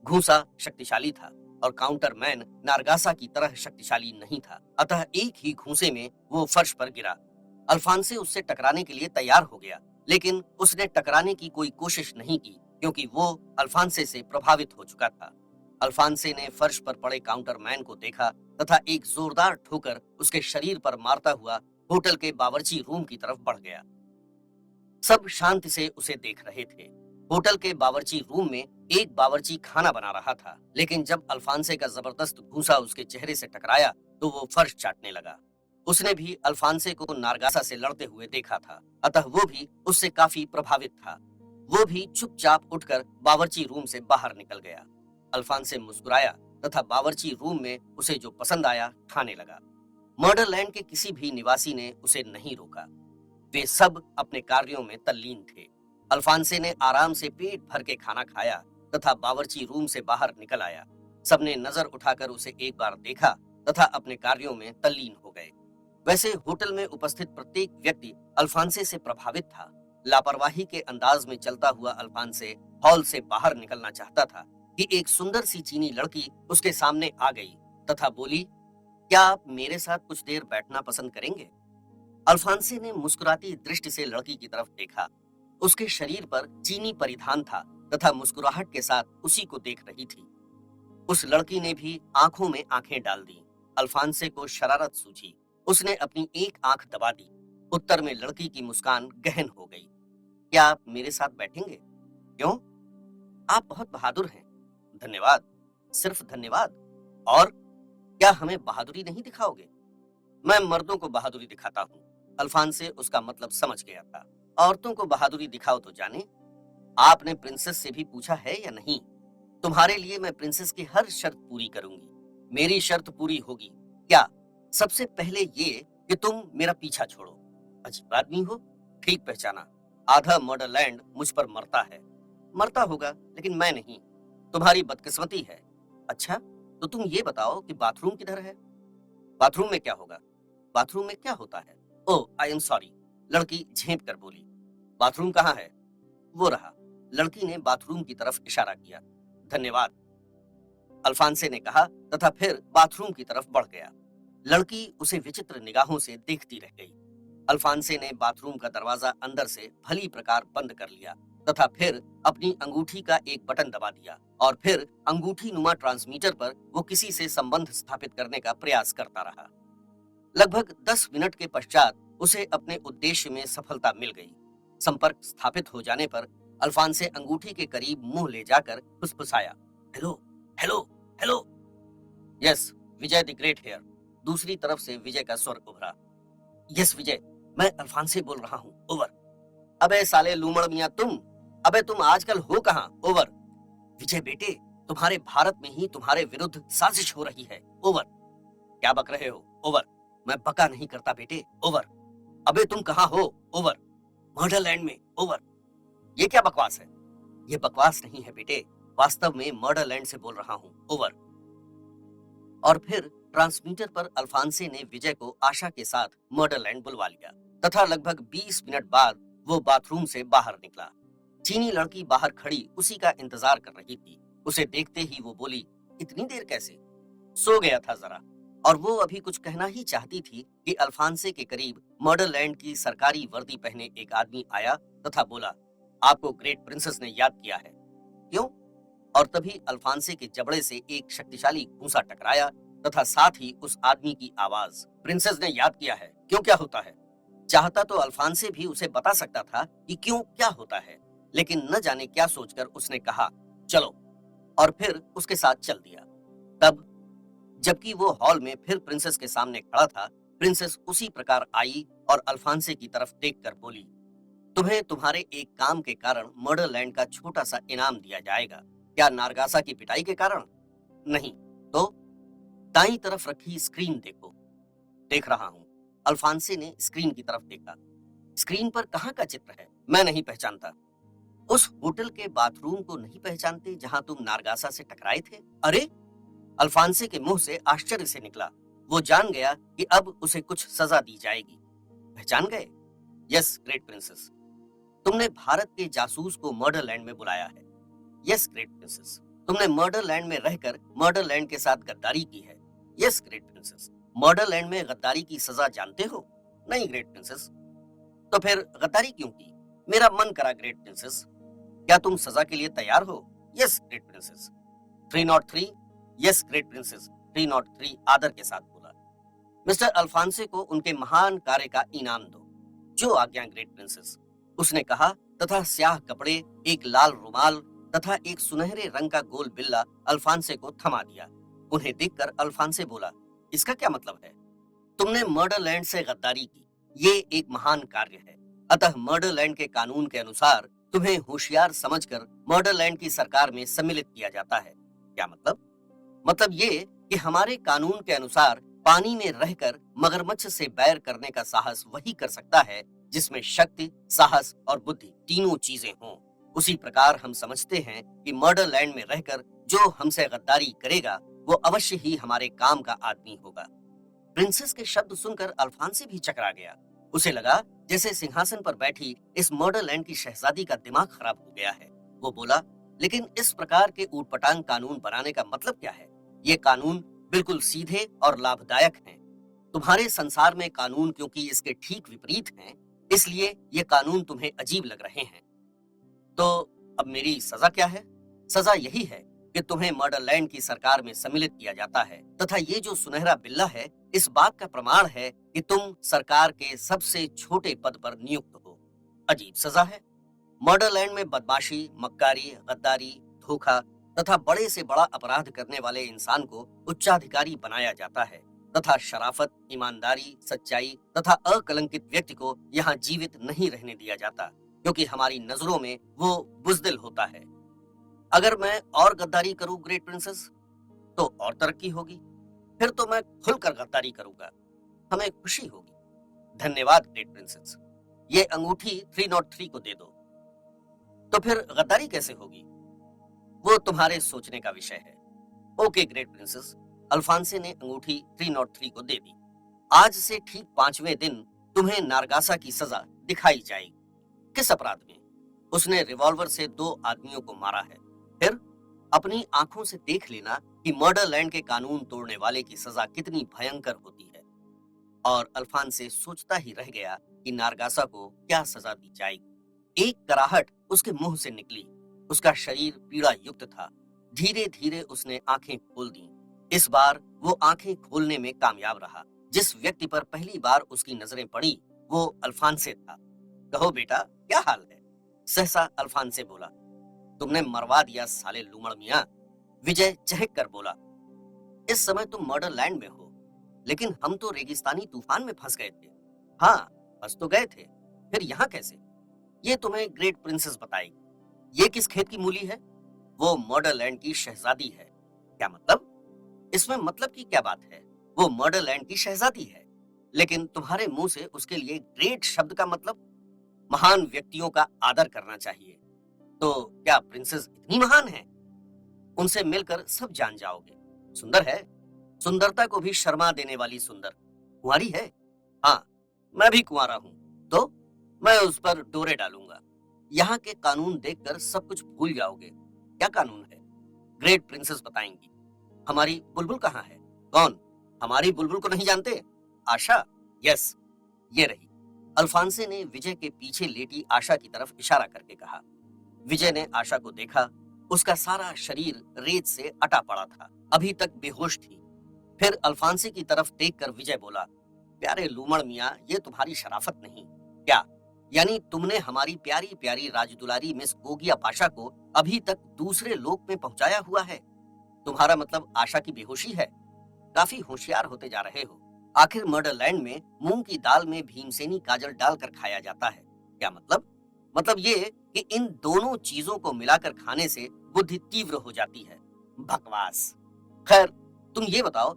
घूंसा शक्तिशाली था और काउंटरमैन नारगासा की तरह शक्तिशाली नहीं था, अतः एक ही घूंसे में वो फर्श पर गिरा। अल्फांसे उससे टकराने के लिए तैयार हो गया, लेकिन उसने टकराने की कोई कोशिश नहीं की क्योंकि वो अल्फांसे से प्रभावित हो चुका था। अल्फांसे ने फर्श पर पड़े काउंटरमैन को देखा तथा एक जोरदार ठोकर उसके शरीर पर मारता हुआ होटल के बावर्ची रूम की तरफ बढ़ गया। सब शांति से उसे देख रहे थे। होटल के बावर्ची रूम में एक बावर्ची खाना बना रहा था, लेकिन जब अल्फांसे का जबरदस्त घूंसा उसके चेहरे से टकराया तो वो फर्श चाटने लगा। उसने भी अल्फांसे को नारगासा से लड़ते हुए देखा था, अतः वो भी उससे काफी प्रभावित था। वो भी चुपचाप उठकर बावर्ची रूम से बाहर निकल गया। अल्फांसे मुस्कुराया तथा बावर्ची रूम में उसे जो पसंद आया खाने लगा। मर्डरलैंड के किसी भी निवासी ने उसे नहीं रोका। वे सब अपने कार्यों में तल्लीन थे। अल्फांसे ने आराम से पेट भर के खाना खाया तथा बावर्ची रूम से बाहर निकल आया। सबने नजर उठाकर उसे एक बार देखा तथा अपने कार्यों में तल्लीन हो गए। वैसे होटल में उपस्थित प्रत्येक व्यक्ति अल्फांसे से प्रभावित था। लापरवाही के अंदाज में चलता हुआ अल्फांसे हॉल से बाहर निकलना चाहता था कि एक सुंदर सी चीनी लड़की उसके सामने आ गई तथा बोली, क्या आप मेरे साथ कुछ देर बैठना पसंद करेंगे? अल्फांसे ने मुस्कुराती दृष्टि से लड़की की तरफ देखा। उसके शरीर पर चीनी परिधान था तथा मुस्कुराहट के साथ उसी को देख रही थी। उस लड़की ने भी आंखों में आंखें डाल दी। अल्फांसे को शरारत सूझी। उसने अपनी एक आंख दबा दी। उत्तर में लड़की की मुस्कान गहन हो गई। क्या आप मेरे साथ बैठेंगे? क्यों? आप बहुत बहादुर हैं। धन्यवाद। सिर्फ धन्यवाद। और क्या हमें बहादुरी नहीं दिखाओगे? मैं मर्दों को बहादुरी दिखाता हूँ। अल्फांसे उसका मतलब समझ गया था। औरतों को बहादुरी दिखाओ तो जाने। आपने प्रिंसेस से भी पूछा है या नहीं? तुम्हारे लिए मैं प्रिंसेस की हर शर्त पूरी करूंगी। मेरी शर्त पूरी होगी। क्या? सबसे पहले ये कि तुम मेरा पीछा छोड़ो। अजीब आदमी हो। ठीक पहचाना। आधा मर्डरलैंड मुझ पर मरता है। मरता होगा, लेकिन मैं नहीं। तुम्हारी बदकिस्मती है। अच्छा, तो तुम ये बताओ कि बाथरूम किधर है? बाथरूम में क्या होगा? बाथरूम में क्या होता है? ओह, आई एम सॉरी। लड़की झेंप कर बोली। बाथरूम कहाँ है? वो रहा। लड़की ने बाथरूम की तरफ इशारा किया। धन्यवाद, अल्फांसे ने कहा तथा फिर बाथरूम की तरफ बढ़ गया। लड़की उसे विचित्र निगाहों से देखती रह गई। अल्फांसे ने बाथरूम का दरवाजा अंदर से भली प्रकार बंद कर लिया तथा फिर अपनी अंगूठी का एक बटन दबा दिया और फिर अंगूठी नुमा ट्रांसमीटर पर वो किसी से संबंध स्थापित करने का प्रयास करता रहा। लगभग 10 मिनट के पश्चात उसे अपने उद्देश्य में सफलता मिल गई। संपर्क स्थापित हो जाने पर अल्फांसे अंगूठी के करीब मुंह ले जाकर फुसफुसाया, hello hello hello. Yes, Vijay the great here. दूसरी तरफ से विजय का स्वर उभरा। यस विजय, मैं अल्फांसे बोल रहा हूँ। ओवर। अबे साले लूमड़ मियां तुम। अबे तुम आजकल हो कहाँ? ओवर। विजय बेटे, तुम्हारे भारत में ही तुम्हारे विरुद्ध साजिश हो रही है। ओवर। क्या बक रहे हो? ओवर। मैं बका नहीं करता बेटे। ओवर। अबे तुम कहाँ हो? ओवर। मर्डरलैंड में। ओवर। ये क्या बकवास है? ये बकवास नहीं है बेटे, वास्तव में मर्डरलैंड से बोल रहा हूँ। ओवर। और फिर ट्रांसमीटर पर अल्फांसे ने विजय को आशा के साथ मर्डरलैंड बुलवा लिया तथा लगभग 20 मिनट बाद वो बाथरूम से बाहर निकला। चीनी लड़की बाहर खड़ी उसी का इंतजार कर रही थी। उसे देखते ही वो बोली, इतनी देर कैसे? सो गया था जरा। और वो अभी कुछ कहना ही चाहती थी कि अल्फांसे के करीब मर्डरलैंड की सरकारी वर्दी पहने एक आदमी आया तथा बोला, आपको ग्रेट प्रिंसेस ने याद किया है। क्यों? और तभी अल्फांसे के जबड़े से एक शक्तिशाली घूंसा टकराया तथा साथ ही उस आदमी की आवाज, प्रिंसेस ने याद किया है, क्यों क्या होता है? चाहता तो अल्फांसे भी उसे बता सकता था कि क्यों क्या होता है, लेकिन न जाने क्या सोचकर उसने कहा, चलो, और फिर उसके साथ चल दिया। तब जबकि वो हॉल में फिर प्रिंसेस के सामने खड़ा था, प्रिंसेस उसी प्रकार आई और अल्फांसे की तरफ देखकर बोली, तुम्हें तुम्हारे एक काम के कारण मर्डरलैंड का छोटा सा इनाम दिया जाएगा। क्या नारगासा की पिटाई के कारण? नहीं तो दाईं तरफ रखी स्क्रीन देखो। देख रहा हूं। अल्फांसे ने स्क्रीन की तरफ देखा। स्क्रीन पर कहां का चित्र है? मैं नहीं पहचानता। उस होटल के बाथरूम को नहीं पहचानते जहां तुम नारगासा से टकराए थे? अरे, अल्फांसे के मुंह से आश्चर्य से निकला। वो जान गया कि अब उसे कुछ सजा दी जाएगी। पहचान गए? Yes great princess. तुमने भारत के जासूस को मर्डरलैंड में बुलाया है। Yes great princess. तुमने मर्डरलैंड में रहकर मर्डरलैंड के साथ गद्दारी की है। Yes great princess. मर्डरलैंड में गद्दारी की सजा जानते हो? नहीं ग्रेट प्रिंसेस। तो फिर गद्दारी क्यों की? मेरा मन करा ग्रेट प्रिंसेस। क्या तुम सजा के लिए तैयार हो? Yes great princess. 303। Yes great princess. 303 आदर के साथ बोला। मिस्टर अल्फांसे को उनके महान कार्य का इनाम दो। जो आज्ञा ग्रेट प्रिंसेस, उसने कहा तथा स्याह कपड़े, एक लाल रुमाल तथा एक सुनहरे रंग का गोल बिल्ला अल्फांसे को थमा दिया। उन्हें देखकर अल्फांसे बोला, इसका क्या मतलब है? तुमने मर्डरलैंड से गद्दारी की, ये एक महान कार्य है। अतः मर्डरलैंड के कानून के अनुसार तुम्हें होशियार समझकर मर्डरलैंड की सरकार में सम्मिलित किया जाता है। क्या मतलब? मतलब ये कि हमारे कानून के अनुसार पानी में रहकर मगरमच्छ से बैर करने का साहस वही कर सकता है जिसमें शक्ति, साहस और बुद्धि तीनों चीजें हों। उसी प्रकार हम समझते हैं कि मर्डरलैंड में रहकर जो हमसे गद्दारी करेगा वो अवश्य ही हमारे काम का आदमी होगा। प्रिंसेस के शब्द सुनकर अल्फांसे भी चकरा गया। उसे लगा जैसे सिंहासन पर बैठी इस मर्डरलैंड की शहजादी का दिमाग खराब हो गया है। वो बोला, लेकिन इस प्रकार के ऊटपटांग कानून बनाने का मतलब क्या है? ये कानून बिल्कुल सीधे और लाभदायक हैं। तुम्हारे संसार में कानून क्योंकि इसके ठीक विपरीत हैं, इसलिए ये कानून तुम्हें अजीब लग रहे हैं। तो अब मेरी सजा क्या है? सजा यही है कि तुम्हें मर्डरलैंड की सरकार में सम्मिलित किया जाता है तथा ये जो सुनहरा बिल्ला है इस बात का प्रमाण है कि तुम सरकार के सबसे छोटे पद पर नियुक्त हो। अजीब सजा है। मर्डरलैंड में बदमाशी, मक्कारी, गद्दारी, धोखा तथा बड़े से बड़ा अपराध करने वाले इंसान को उच्चाधिकारी बनाया जाता है तथा शराफत, ईमानदारी, सच्चाई तथा अकलंकित व्यक्ति को यहाँ जीवित नहीं रहने दिया जाता, क्योंकि हमारी नजरों में वो बुजदिल होता है। अगर मैं और गद्दारी करूं ग्रेट प्रिंसेस, तो और तरक्की होगी। फिर तो मैं खुलकर गद्दारी करूंगा, हमें खुशी होगी। धन्यवाद ग्रेट प्रिंसेस। ये अंगूठी 303 को दे दो। तो फिर गद्दारी कैसे होगी? वो तुम्हारे सोचने का विषय है। Okay great princess. अल्फांसे ने अंगूठी 303 को दे दी। आज से ठीक 5वें दिन तुम्हें नारगासा की सजा दिखाई जाएगी। किस अपराध में? उसने रिवॉल्वर से 2 आदमियों को मारा है। फिर अपनी आंखों से देख लेना कि मर्डरलैंड के कानून तोड़ने वाले की सजा कितनी भयंकर होती है। और अल्फांसे सोचता ही रह गया कि नारगासा को क्या सजा दी जाएगी। एक कराहट उसके मुंह से निकली। उसका शरीर पीड़ा युक्त था। धीरे धीरे उसने आंखें खोल दी। इस बार वो आंखें खोलने में कामयाब रहा। जिस व्यक्ति पर पहली बार उसकी नजरें पड़ी वो अल्फांसे था। कहो बेटा, क्या हाल है? सहसा अल्फांसे बोला। तुमने मरवा दिया साले लूमड़ मियां। विजय चहक कर बोला। इस समय तुम मर्डरलैंड में हो, लेकिन हम तो रेगिस्तानी तूफान में फंस गए थे। हाँ, फंस तो गए थे, फिर यहाँ कैसे? ये तुम्हें ग्रेट प्रिंसेस बताएगी। ये किस खेत की मूली है? वो मर्डरलैंड की शहजादी है। क्या मतलब? इसमें मतलब की क्या बात है? वो मर्डरलैंड की शहजादी है, लेकिन तुम्हारे मुंह से उसके लिए ग्रेट शब्द का मतलब? महान व्यक्तियों का आदर करना चाहिए। तो क्या प्रिंसेस इतनी महान है? उनसे मिलकर सब जान जाओगे। सुंदर है, सुंदरता को भी शर्मा देने वाली सुंदर। कुंवारी है? हाँ, मैं भी कुंवारा हूं। तो मैं उस पर डोरे डालूंगा। यहाँ के कानून देखकर सब कुछ भूल जाओगे। क्या कानून है? ग्रेट प्रिंसेस बताएंगी। हमारी बुलबुल कहाँ है? कौन? हमारी बुलबुल को नहीं जानते? आशा? यस, ये रही। अल्फांसे ने विजय के पीछे लेटी आशा की तरफ इशारा करके कहा। विजय ने आशा को देखा। उसका सारा शरीर रेत से अटा पड़ा था, अभी तक बेहोश थी। फिर अल्फांसे की तरफ देखकर विजय बोला, प्यारे लूमड़ मियां, ये तुम्हारी शराफत नहीं। क्या यानी तुमने हमारी प्यारी प्यारी राजदुलारी मिस गोगिया पाशा को अभी तक दूसरे लोक में पहुंचाया हुआ है? तुम्हारा मतलब आशा की बेहोशी है? काफी होशियार होते जा रहे हो। आखिर मर्डरलैंड में मूंग की दाल में भीमसेनी काजल डालकर खाया जाता है। क्या मतलब? मतलब ये कि इन दोनों चीजों को मिलाकर खाने से बुद्धि तीव्र हो जाती है। बकवास। खैर, तुम ये बताओ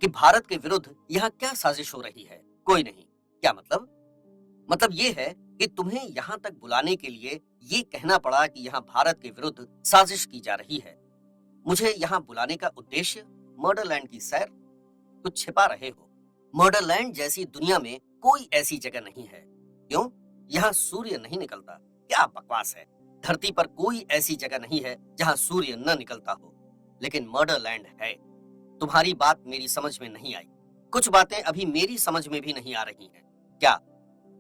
कि भारत के विरुद्ध यहाँ क्या साजिश हो रही है? कोई नहीं। क्या मतलब? मतलब ये है कि तुम्हें यहाँ तक बुलाने के लिए ये कहना पड़ा कि यहाँ भारत के विरुद्ध साजिश की जा रही है। मुझे यहाँ बुलाने का उद्देश्य मर्डरलैंड की सैर? कुछ छिपा रहे हो। मर्डरलैंड जैसी दुनिया में कोई ऐसी जगह नहीं है। क्यों? यहाँ सूर्य नहीं निकलता। क्या बकवास है। धरती पर कोई ऐसी जगह नहीं है जहाँ सूर्य न निकलता हो, लेकिन मर्डरलैंड है। तुम्हारी बात मेरी समझ में नहीं आई। कुछ बातें अभी मेरी समझ में भी नहीं आ रही हैं। क्या?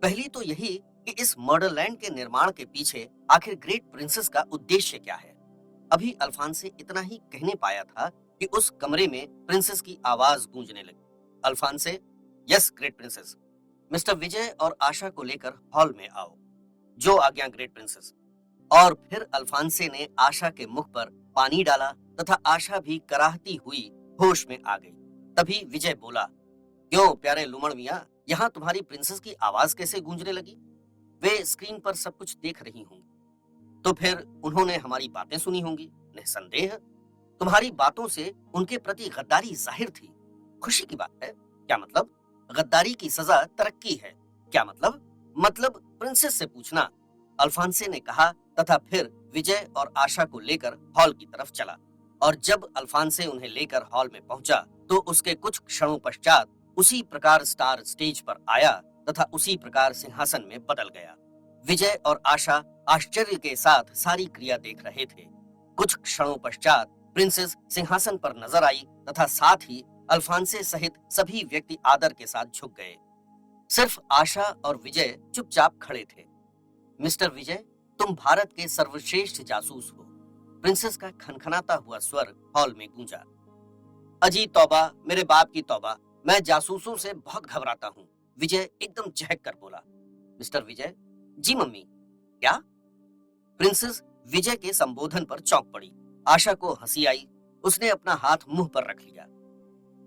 पहली तो यही कि इस मर्डरलैंड के निर्माण के पीछे आखिर ग्रेट प्रिंसेस का उद्देश्य क्या है? अभी अल्फांसे इतना ही कहने पाया था कि उस कमरे में प्रिंसेस की आवाज गूंजने लगी। Alphonse? Yes great princess. Mister Vijay और आशा को लेकर हॉल में आओ। जो आज्ञा ग्रेट प्रिंसेस। और फिर अल्फांसे ने आशा के मुख पर पानी डाला तथा आशा भी कराहती हुई होश में आ गई। तभी विजय बोला, क्यों प्यारे लूमड़ मियां, यहाँ तुम्हारी प्रिंसेस की आवाज कैसे गूंजने लगी? वे स्क्रीन पर सब कुछ देख रही होंगी, तो फिर उन्होंने हमारी बातें सुनी होंगी। निस्संदेह तुम्हारी बातों से उनके प्रति गद्दारी जाहिर थी। खुशी की बात है। क्या मतलब? गद्दारी की सजा तरक्की है। क्या मतलब? मतलब प्रिंसेस से पूछना, अल्फांसे ने कहा तथा फिर विजय और आशा को लेकर हॉल की तरफ चला। और जब अल्फांसे उन्हें लेकर हॉल में पहुंचा तो उसके कुछ क्षणों पश्चात उसी प्रकार स्टार स्टेज पर आया तथा उसी प्रकार सिंहासन में बदल गया। विजय और आशा आश्चर्य के साथ सारी क्रिया देख रहे थे। कुछ क्षणों पश्चात प्रिंसेस सिंहासन पर नजर आई तथा साथ ही अल्फांसे सहित सभी व्यक्ति आदर के साथ झुक गए। सिर्फ आशा और विजय चुपचाप खड़े थे। मिस्टर विजय, तुम भारत के सर्वश्रेष्ठ जासूस हो। प्रिंसेस का खनखनाता हुआ स्वर हॉल में गूंजा। अजी तौबा, मेरे बाप की तौबा, मैं जासूसों से बहुत घबराता हूँ। विजय एकदम झहक कर बोला। मिस्टर विजय? जी मम्मी। क्या? प्रिंसेस विजय के संबोधन पर चौंक पड़ी। आशा को हंसी आई। उसने अपना हाथ मुंह पर रख लिया।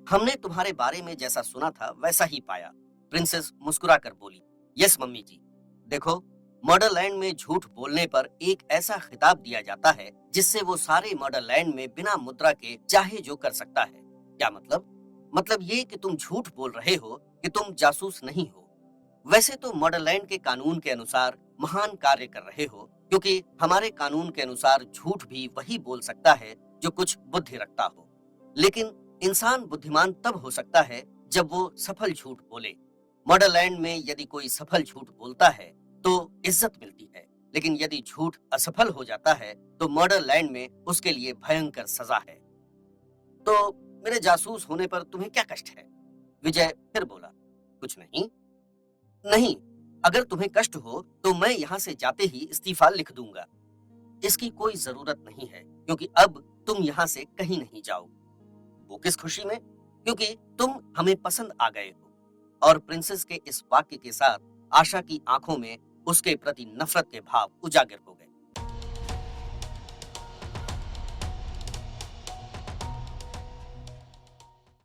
हमने तुम्हारे बारे में जैसा सुना था वैसा ही पाया। प्रिंसेस मुस्कुराकर बोली, यस मम्मी जी। देखो, मर्डरलैंड में झूठ बोलने पर एक ऐसा खिताब दिया जाता है जिससे वो सारे मर्डरलैंड में बिना मुद्रा के चाहे जो कर सकता है। क्या मतलब? मतलब ये कि तुम झूठ बोल रहे हो कि तुम जासूस नहीं हो। वैसे तो मर्डरलैंड के कानून के अनुसार महान कार्य कर रहे हो, क्योंकि हमारे कानून के अनुसार झूठ भी वही बोल सकता है जो कुछ बुद्धि रखता हो। लेकिन इंसान बुद्धिमान तब हो सकता है जब वो सफल झूठ बोले। मर्डरलैंड में यदि कोई सफल झूठ बोलता है तो इज्जत मिलती है, लेकिन यदि झूठ असफल हो जाता है तो मर्डरलैंड में उसके लिए भयंकर सजा है। तो मेरे जासूस होने पर तुम्हें क्या कष्ट है? विजय फिर बोला, कुछ नहीं। नहीं, अगर तुम्हें कष्ट हो तो मैं यहाँ से जाते ही इस्तीफा लिख दूंगा। इसकी कोई जरूरत नहीं है, क्योंकि अब तुम यहाँ से कहीं नहीं जाओ। वो किस खुशी में? क्योंकि तुम हमें पसंद आ गए हो। और प्रिंसेस के इस वाक्य के साथ आशा की आंखों में उसके प्रति नफरत के भाव उजागर हो